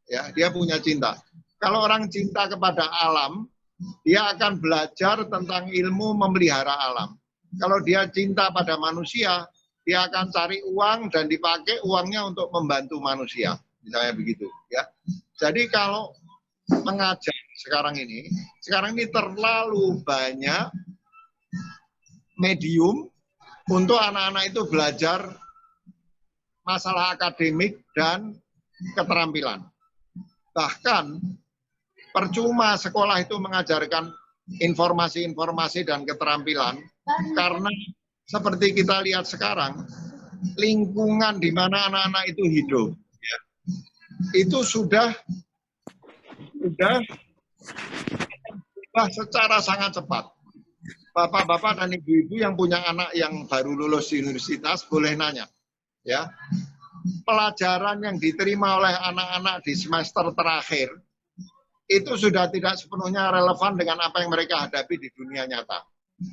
Ya, dia punya cinta. Kalau orang cinta kepada alam, dia akan belajar tentang ilmu memelihara alam. Kalau dia cinta pada manusia, dia akan cari uang dan dipakai uangnya untuk membantu manusia. Misalnya begitu. Ya. Jadi kalau mengajar sekarang ini terlalu banyak medium untuk anak-anak itu belajar masalah akademik dan keterampilan. Bahkan percuma sekolah itu mengajarkan informasi-informasi dan keterampilan, karena seperti kita lihat sekarang, lingkungan di mana anak-anak itu hidup, ya, itu sudah berubah secara sangat cepat. Bapak-bapak dan ibu-ibu yang punya anak yang baru lulus di universitas boleh nanya, ya, pelajaran yang diterima oleh anak-anak di semester terakhir itu sudah tidak sepenuhnya relevan dengan apa yang mereka hadapi di dunia nyata.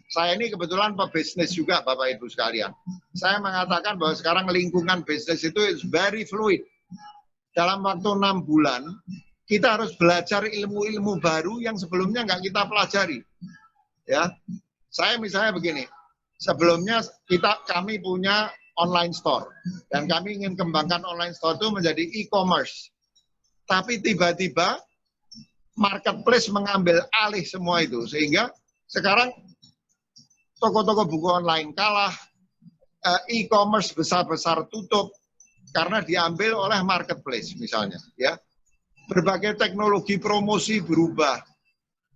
Saya ini kebetulan pebisnis juga, Bapak Ibu sekalian. Saya mengatakan bahwa sekarang lingkungan bisnis itu is very fluid. Dalam waktu 6 bulan, kita harus belajar ilmu-ilmu baru yang sebelumnya nggak kita pelajari. Ya, saya misalnya begini, sebelumnya kami punya online store, dan kami ingin kembangkan online store itu menjadi e-commerce. Tapi tiba-tiba marketplace mengambil alih semua itu. Sehingga sekarang toko-toko buku online kalah, e-commerce besar-besar tutup karena diambil oleh marketplace misalnya. Ya, berbagai teknologi promosi berubah,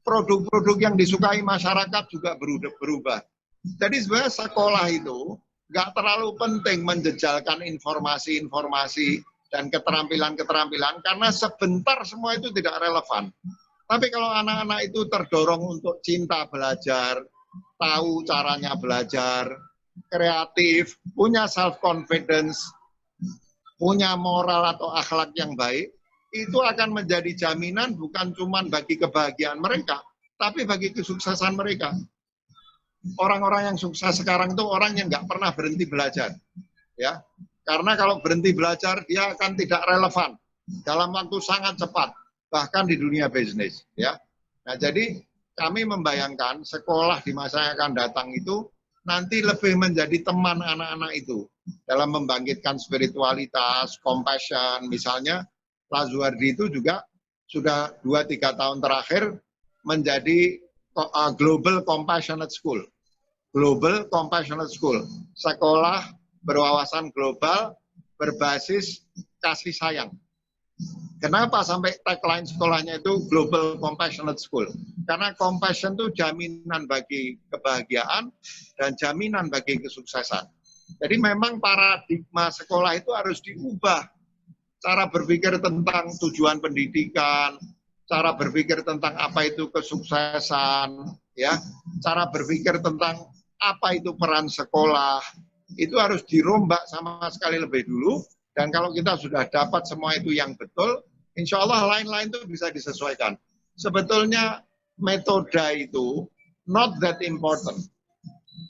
produk-produk yang disukai masyarakat juga berubah. Jadi sebenarnya sekolah itu nggak terlalu penting menjejalkan informasi-informasi dan keterampilan-keterampilan karena sebentar semua itu tidak relevan. Tapi kalau anak-anak itu terdorong untuk cinta belajar, tahu caranya belajar, kreatif, punya self-confidence, punya moral atau akhlak yang baik, itu akan menjadi jaminan bukan cuma bagi kebahagiaan mereka, tapi bagi kesuksesan mereka. Orang-orang yang sukses sekarang itu orang yang nggak pernah berhenti belajar, ya. Karena kalau berhenti belajar dia akan tidak relevan dalam waktu sangat cepat, bahkan di dunia bisnis, ya. Nah, jadi kami membayangkan sekolah di masa yang akan datang itu nanti lebih menjadi teman anak-anak itu dalam membangkitkan spiritualitas, compassion. Misalnya Lazuardi itu juga sudah 2-3 tahun terakhir menjadi Global Compassionate School. Global Compassionate School, sekolah berwawasan global berbasis kasih sayang. Kenapa sampai tagline sekolahnya itu Global Compassionate School? Karena compassion itu jaminan bagi kebahagiaan dan jaminan bagi kesuksesan. Jadi memang paradigma sekolah itu harus diubah. Cara berpikir tentang tujuan pendidikan, cara berpikir tentang apa itu kesuksesan, ya, cara berpikir tentang apa itu peran sekolah, itu harus dirombak sama sekali lebih dulu. Dan kalau kita sudah dapat semua itu yang betul, insya Allah lain-lain itu bisa disesuaikan. Sebetulnya metode itu not that important.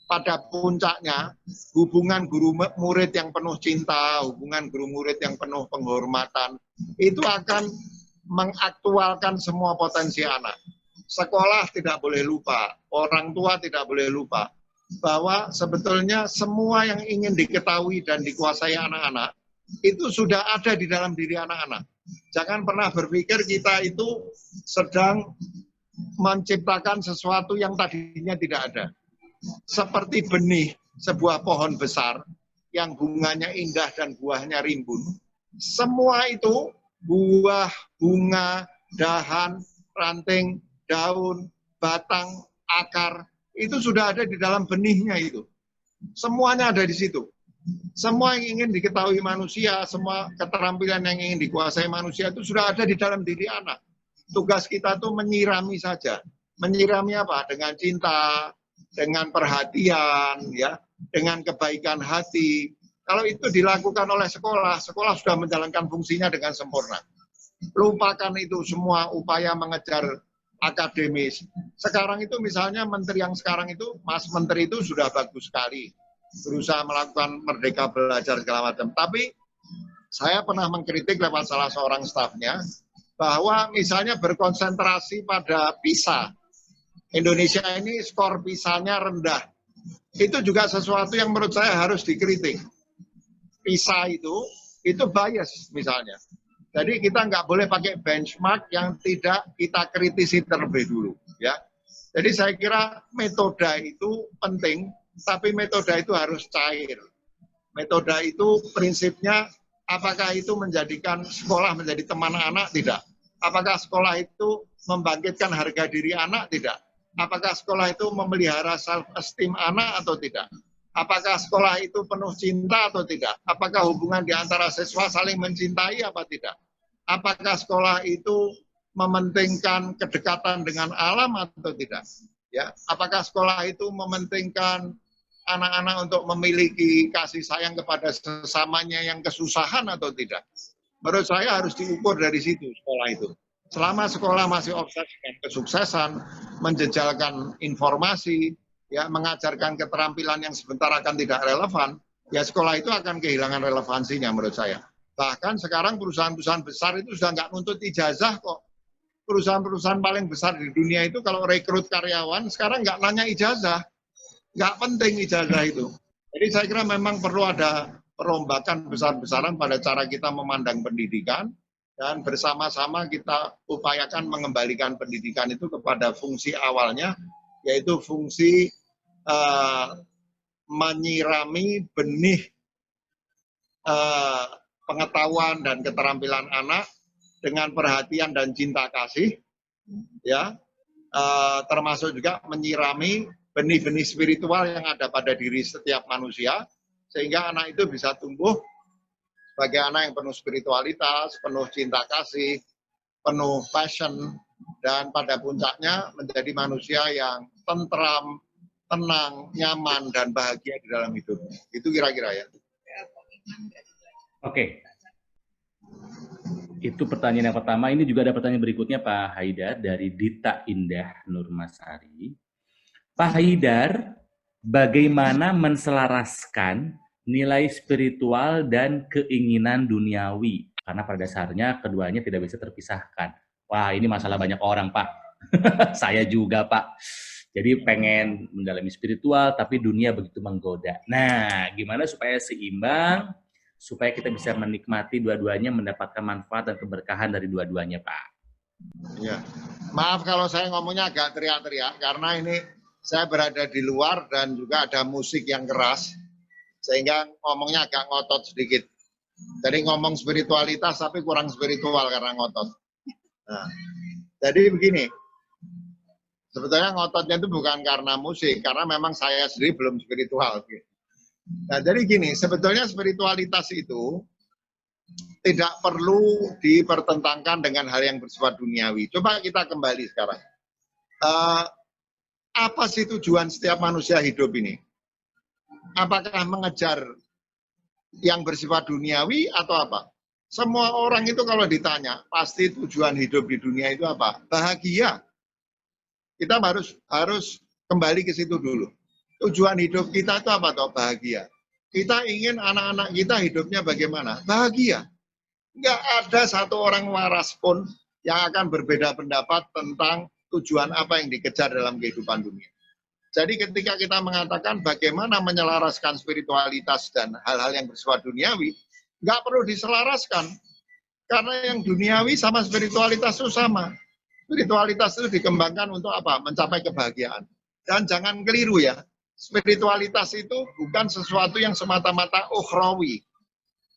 Pada puncaknya, hubungan guru murid yang penuh cinta, hubungan guru murid yang penuh penghormatan, itu akan mengaktualkan semua potensi anak. Sekolah tidak boleh lupa, orang tua tidak boleh lupa, bahwa sebetulnya semua yang ingin diketahui dan dikuasai anak-anak, itu sudah ada di dalam diri anak-anak. Jangan pernah berpikir kita itu sedang menciptakan sesuatu yang tadinya tidak ada. Seperti benih sebuah pohon besar yang bunganya indah dan buahnya rimbun. Semua itu buah, bunga, dahan, ranting, daun, batang, akar, itu sudah ada di dalam benihnya itu. Semuanya ada di situ. Semua yang ingin diketahui manusia, semua keterampilan yang ingin dikuasai manusia itu sudah ada di dalam diri anak. Tugas kita tuh menyirami saja. Menyirami apa? Dengan cinta, dengan perhatian, ya, dengan kebaikan hati. Kalau itu dilakukan oleh sekolah, sekolah sudah menjalankan fungsinya dengan sempurna. Lupakan itu semua upaya mengejar akademis. Sekarang itu misalnya menteri yang sekarang itu, Mas Menteri itu sudah bagus sekali. Berusaha melakukan merdeka belajar segala macam. Tapi saya pernah mengkritik lewat salah seorang stafnya, bahwa misalnya berkonsentrasi pada PISA. Indonesia ini skor PISA-nya rendah. Itu juga sesuatu yang menurut saya harus dikritik. PISA itu bias misalnya. Jadi kita nggak boleh pakai benchmark yang tidak kita kritisi terlebih dulu. Ya. Jadi saya kira metode itu penting, tapi metode itu harus cair. Metode itu prinsipnya apakah itu menjadikan sekolah menjadi teman anak? Tidak. Apakah sekolah itu membangkitkan harga diri anak? Tidak. Apakah sekolah itu memelihara self-esteem anak atau tidak? Apakah sekolah itu penuh cinta atau tidak? Apakah hubungan di antara siswa saling mencintai apa tidak? Apakah sekolah itu mementingkan kedekatan dengan alam atau tidak? Ya, apakah sekolah itu mementingkan anak-anak untuk memiliki kasih sayang kepada sesamanya yang kesusahan atau tidak? Menurut saya harus diukur dari situ sekolah itu. Selama sekolah masih obses dengan kesuksesan, menjejalkan informasi, ya, mengajarkan keterampilan yang sebentar akan tidak relevan, ya sekolah itu akan kehilangan relevansinya menurut saya. Bahkan sekarang perusahaan-perusahaan besar itu sudah nggak nuntut ijazah kok. Perusahaan-perusahaan paling besar di dunia itu kalau rekrut karyawan sekarang nggak nanya ijazah. Nggak penting ijazah itu. Jadi saya kira memang perlu ada perombakan besar-besaran pada cara kita memandang pendidikan. dan bersama-sama kita upayakan mengembalikan pendidikan itu kepada fungsi awalnya, yaitu fungsi menyirami benih pengetahuan dan keterampilan anak dengan perhatian dan cinta kasih, ya, termasuk juga menyirami benih-benih spiritual yang ada pada diri setiap manusia, sehingga anak itu bisa tumbuh sebagai anak yang penuh spiritualitas, penuh cinta kasih, penuh passion, dan pada puncaknya menjadi manusia yang tentram, tenang, nyaman, dan bahagia di dalam hidupnya. Itu kira-kira ya. Oke. Itu pertanyaan yang pertama. Ini juga ada pertanyaan berikutnya Pak Haidar dari Dita Indah Nurmasari. Pak Haidar, bagaimana menselaraskan nilai spiritual dan keinginan duniawi? Karena pada dasarnya keduanya tidak bisa terpisahkan. Wah, ini masalah banyak orang, Pak. Saya juga, Pak. Jadi pengen mendalami spiritual, tapi dunia begitu menggoda. Nah, gimana supaya seimbang, supaya kita bisa menikmati dua-duanya, mendapatkan manfaat dan keberkahan dari dua-duanya, Pak? Ya. Maaf kalau saya ngomongnya agak teriak-teriak, karena ini saya berada di luar dan juga ada musik yang keras, sehingga ngomongnya agak ngotot sedikit. Jadi ngomong spiritualitas tapi kurang spiritual karena ngotot. Nah, jadi begini, sebetulnya ngototnya itu bukan karena musik, karena memang saya sendiri belum spiritual. Nah, jadi gini, sebetulnya spiritualitas itu tidak perlu dipertentangkan dengan hal yang bersifat duniawi. Coba kita kembali sekarang. Apa sih tujuan setiap manusia hidup ini? Apakah mengejar yang bersifat duniawi atau apa? Semua orang itu kalau ditanya, pasti tujuan hidup di dunia itu apa? Bahagia. Kita harus kembali ke situ dulu. Tujuan hidup kita itu apa toh? Bahagia. Kita ingin anak-anak kita hidupnya bagaimana? Bahagia. Nggak ada satu orang waras pun yang akan berbeda pendapat tentang tujuan apa yang dikejar dalam kehidupan dunia. Jadi ketika kita mengatakan bagaimana menyelaraskan spiritualitas dan hal-hal yang bersifat duniawi, nggak perlu diselaraskan. Karena yang duniawi sama spiritualitas itu sama. Spiritualitas itu dikembangkan untuk apa? Mencapai kebahagiaan. Dan jangan keliru ya, spiritualitas itu bukan sesuatu yang semata-mata ukhrawi.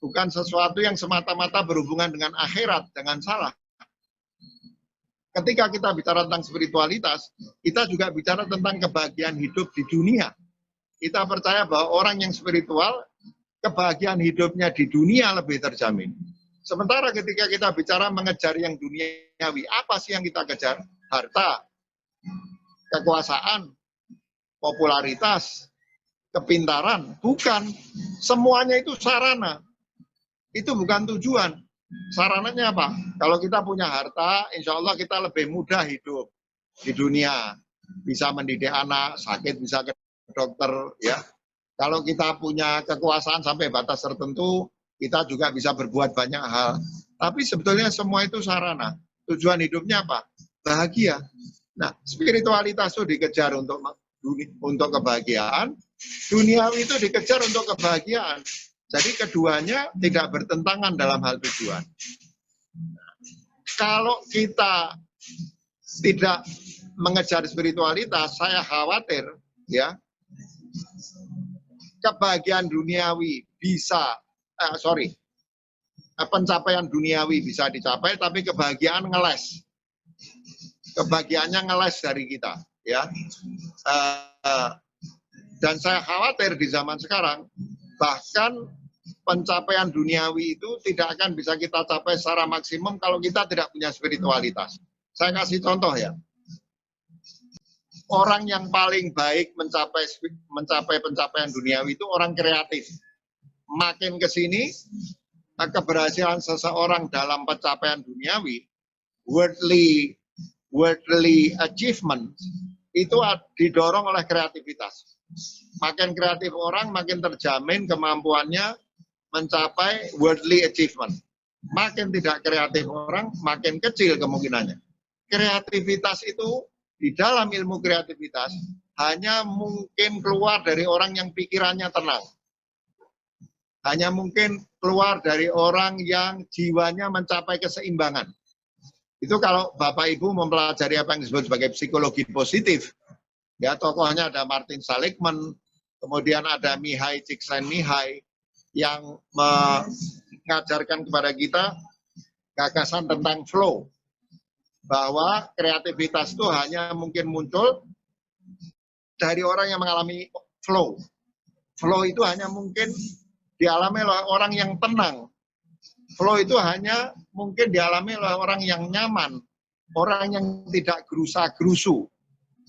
Bukan sesuatu yang semata-mata berhubungan dengan akhirat, jangan salah. Ketika kita bicara tentang spiritualitas, kita juga bicara tentang kebahagiaan hidup di dunia. Kita percaya bahwa orang yang spiritual, kebahagiaan hidupnya di dunia lebih terjamin. Sementara ketika kita bicara mengejar yang duniawi, apa sih yang kita kejar? Harta, kekuasaan, popularitas, kepintaran. Bukan. Semuanya itu sarana. Itu bukan tujuan. Sarananya apa? Kalau kita punya harta, insya Allah kita lebih mudah hidup di dunia. Bisa mendidik anak, sakit bisa ke dokter, ya. Kalau kita punya kekuasaan sampai batas tertentu, kita juga bisa berbuat banyak hal. Tapi sebetulnya semua itu sarana. Tujuan hidupnya apa? Bahagia. Nah, spiritualitas itu dikejar untuk kebahagiaan, duniawi itu dikejar untuk kebahagiaan. Jadi keduanya tidak bertentangan dalam hal tujuan. Kalau kita tidak mengejar spiritualitas, saya khawatir ya kebahagiaan duniawi bisa, pencapaian duniawi bisa dicapai, tapi kebahagiaan ngeles. Kebahagiaannya ngeles dari kita, ya. Dan saya khawatir di zaman sekarang, bahkan pencapaian duniawi itu tidak akan bisa kita capai secara maksimum kalau kita tidak punya spiritualitas. Saya kasih contoh ya. Orang yang paling baik mencapai pencapaian duniawi itu orang kreatif. Makin ke sini, keberhasilan seseorang dalam pencapaian duniawi, worldly achievement, itu didorong oleh kreativitas. Makin kreatif orang, makin terjamin kemampuannya mencapai worldly achievement. Makin tidak kreatif orang, makin kecil kemungkinannya. Kreativitas itu, di dalam ilmu kreativitas, hanya mungkin keluar dari orang yang pikirannya tenang. Hanya mungkin keluar dari orang yang jiwanya mencapai keseimbangan. Itu kalau Bapak Ibu mempelajari apa yang disebut sebagai psikologi positif. Ya, tokohnya ada Martin Seligman, kemudian ada Mihai Csikszentmihalyi yang mengajarkan kepada kita gagasan tentang flow. Bahwa kreativitas itu hanya mungkin muncul dari orang yang mengalami flow. Flow itu hanya mungkin dialami oleh orang yang tenang. Flow itu hanya mungkin dialami oleh orang yang nyaman, orang yang tidak gerusa-gerusu,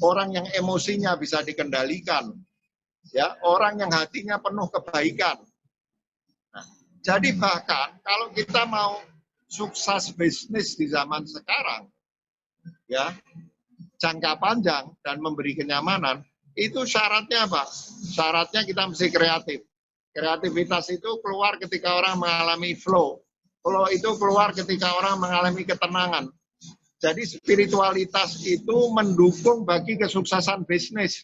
orang yang emosinya bisa dikendalikan, ya, orang yang hatinya penuh kebaikan. Nah, jadi bahkan kalau kita mau sukses bisnis di zaman sekarang, ya, jangka panjang dan memberi kenyamanan, itu syaratnya apa? Syaratnya kita mesti kreatif. Kreativitas itu keluar ketika orang mengalami flow. Flow itu keluar ketika orang mengalami ketenangan. Jadi spiritualitas itu mendukung bagi kesuksesan bisnis.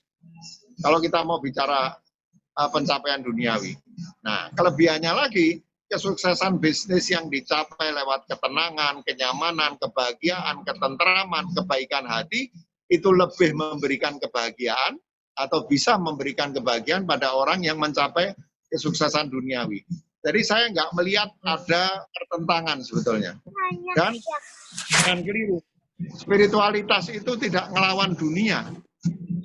Kalau kita mau bicara pencapaian duniawi. Nah, kelebihannya lagi, kesuksesan bisnis yang dicapai lewat ketenangan, kenyamanan, kebahagiaan, ketentraman, kebaikan hati, itu lebih memberikan kebahagiaan atau bisa memberikan kebahagiaan pada orang yang mencapai kesuksesan duniawi. Jadi saya nggak melihat ada pertentangan sebetulnya. Dan jangan keliru, spiritualitas itu tidak ngelawan dunia.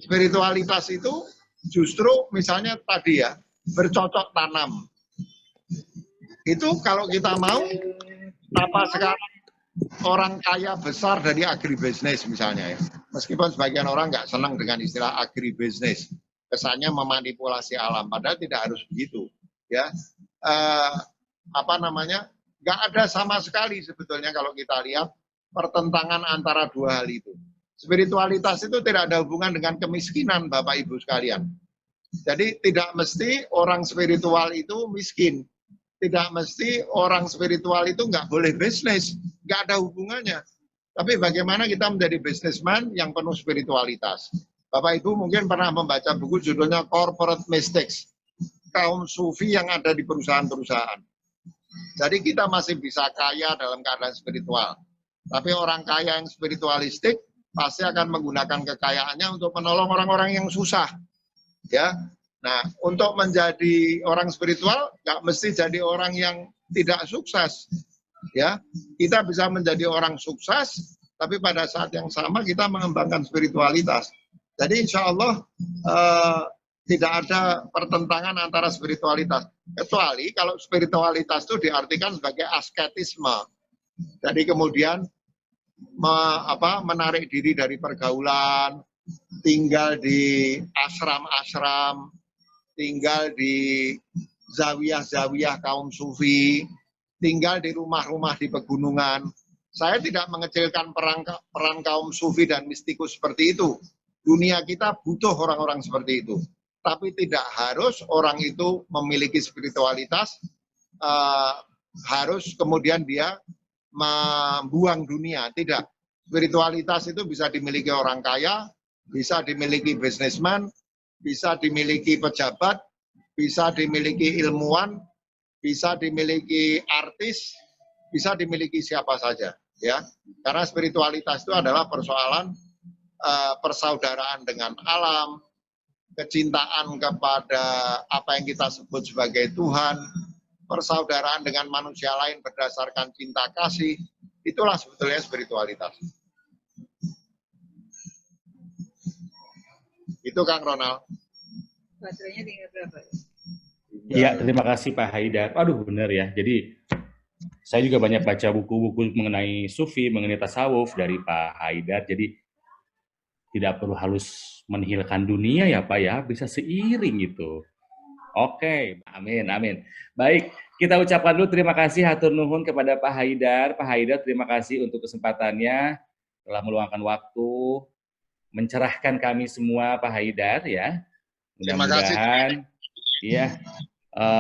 Spiritualitas itu justru misalnya tadi ya, bercocok tanam. Itu kalau kita mau, apa sekarang orang kaya besar dari agribisnis misalnya ya. Meskipun sebagian orang nggak senang dengan istilah agribisnis. Kesannya memanipulasi alam, padahal tidak harus begitu. Ya, nggak ada sama sekali sebetulnya kalau kita lihat pertentangan antara dua hal itu. Spiritualitas itu tidak ada hubungan dengan kemiskinan, Bapak Ibu sekalian. Jadi tidak mesti orang spiritual itu miskin. Tidak mesti orang spiritual itu nggak boleh bisnis. Nggak ada hubungannya. Tapi bagaimana kita menjadi bisnisman yang penuh spiritualitas. Bapak Ibu mungkin pernah membaca buku judulnya Corporate Mystics. Kaum sufi yang ada di perusahaan-perusahaan. Jadi kita masih bisa kaya dalam keadaan spiritual. Tapi orang kaya yang spiritualistik pasti akan menggunakan kekayaannya untuk menolong orang-orang yang susah. Ya, nah untuk menjadi orang spiritual nggak mesti jadi orang yang tidak sukses. Ya, kita bisa menjadi orang sukses, tapi pada saat yang sama kita mengembangkan spiritualitas. Jadi insya Allah tidak ada pertentangan antara spiritualitas. Kecuali kalau spiritualitas itu diartikan sebagai asketisme. Jadi kemudian menarik diri dari pergaulan, tinggal di ashram-ashram, tinggal di zawiyah-zawiyah kaum sufi, tinggal di rumah-rumah di pegunungan. Saya tidak mengecilkan peran kaum sufi dan mistikus seperti itu. Dunia kita butuh orang-orang seperti itu. Tapi tidak harus orang itu memiliki spiritualitas, harus kemudian dia membuang dunia. Tidak. Spiritualitas itu bisa dimiliki orang kaya, bisa dimiliki bisnisman, bisa dimiliki pejabat, bisa dimiliki ilmuwan, bisa dimiliki artis, bisa dimiliki siapa saja. Ya, karena spiritualitas itu adalah persoalan persaudaraan dengan alam, kecintaan kepada apa yang kita sebut sebagai Tuhan, persaudaraan dengan manusia lain berdasarkan cinta kasih, itulah sebetulnya spiritualitas. Itu Kang Ronald. Baterainya tinggal berapa? Iya, terima kasih Pak Haidar. Aduh, benar ya. Jadi saya juga banyak baca buku-buku mengenai sufi, mengenai tasawuf dari Pak Haidar. Jadi tidak perlu harus menihilkan dunia ya Pak ya, bisa seiring gitu. Oke, amin, amin. Baik, kita ucapkan dulu terima kasih hatur nuhun kepada Pak Haidar. Pak Haidar, terima kasih untuk kesempatannya telah meluangkan waktu mencerahkan kami semua Pak Haidar ya. Mudah-mudahan ya,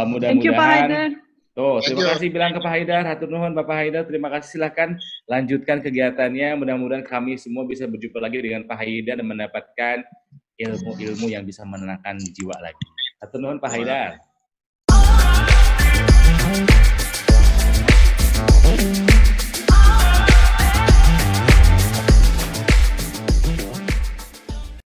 mudah-mudahan. Tuh, terima kasih bilang ke Pak Haidar, hatur nuhun Bapak Haidar, terima kasih, silahkan lanjutkan kegiatannya, mudah-mudahan kami semua bisa berjumpa lagi dengan Pak Haidar dan mendapatkan ilmu-ilmu yang bisa menenangkan jiwa lagi. Hatur nuhun Pak Haidar.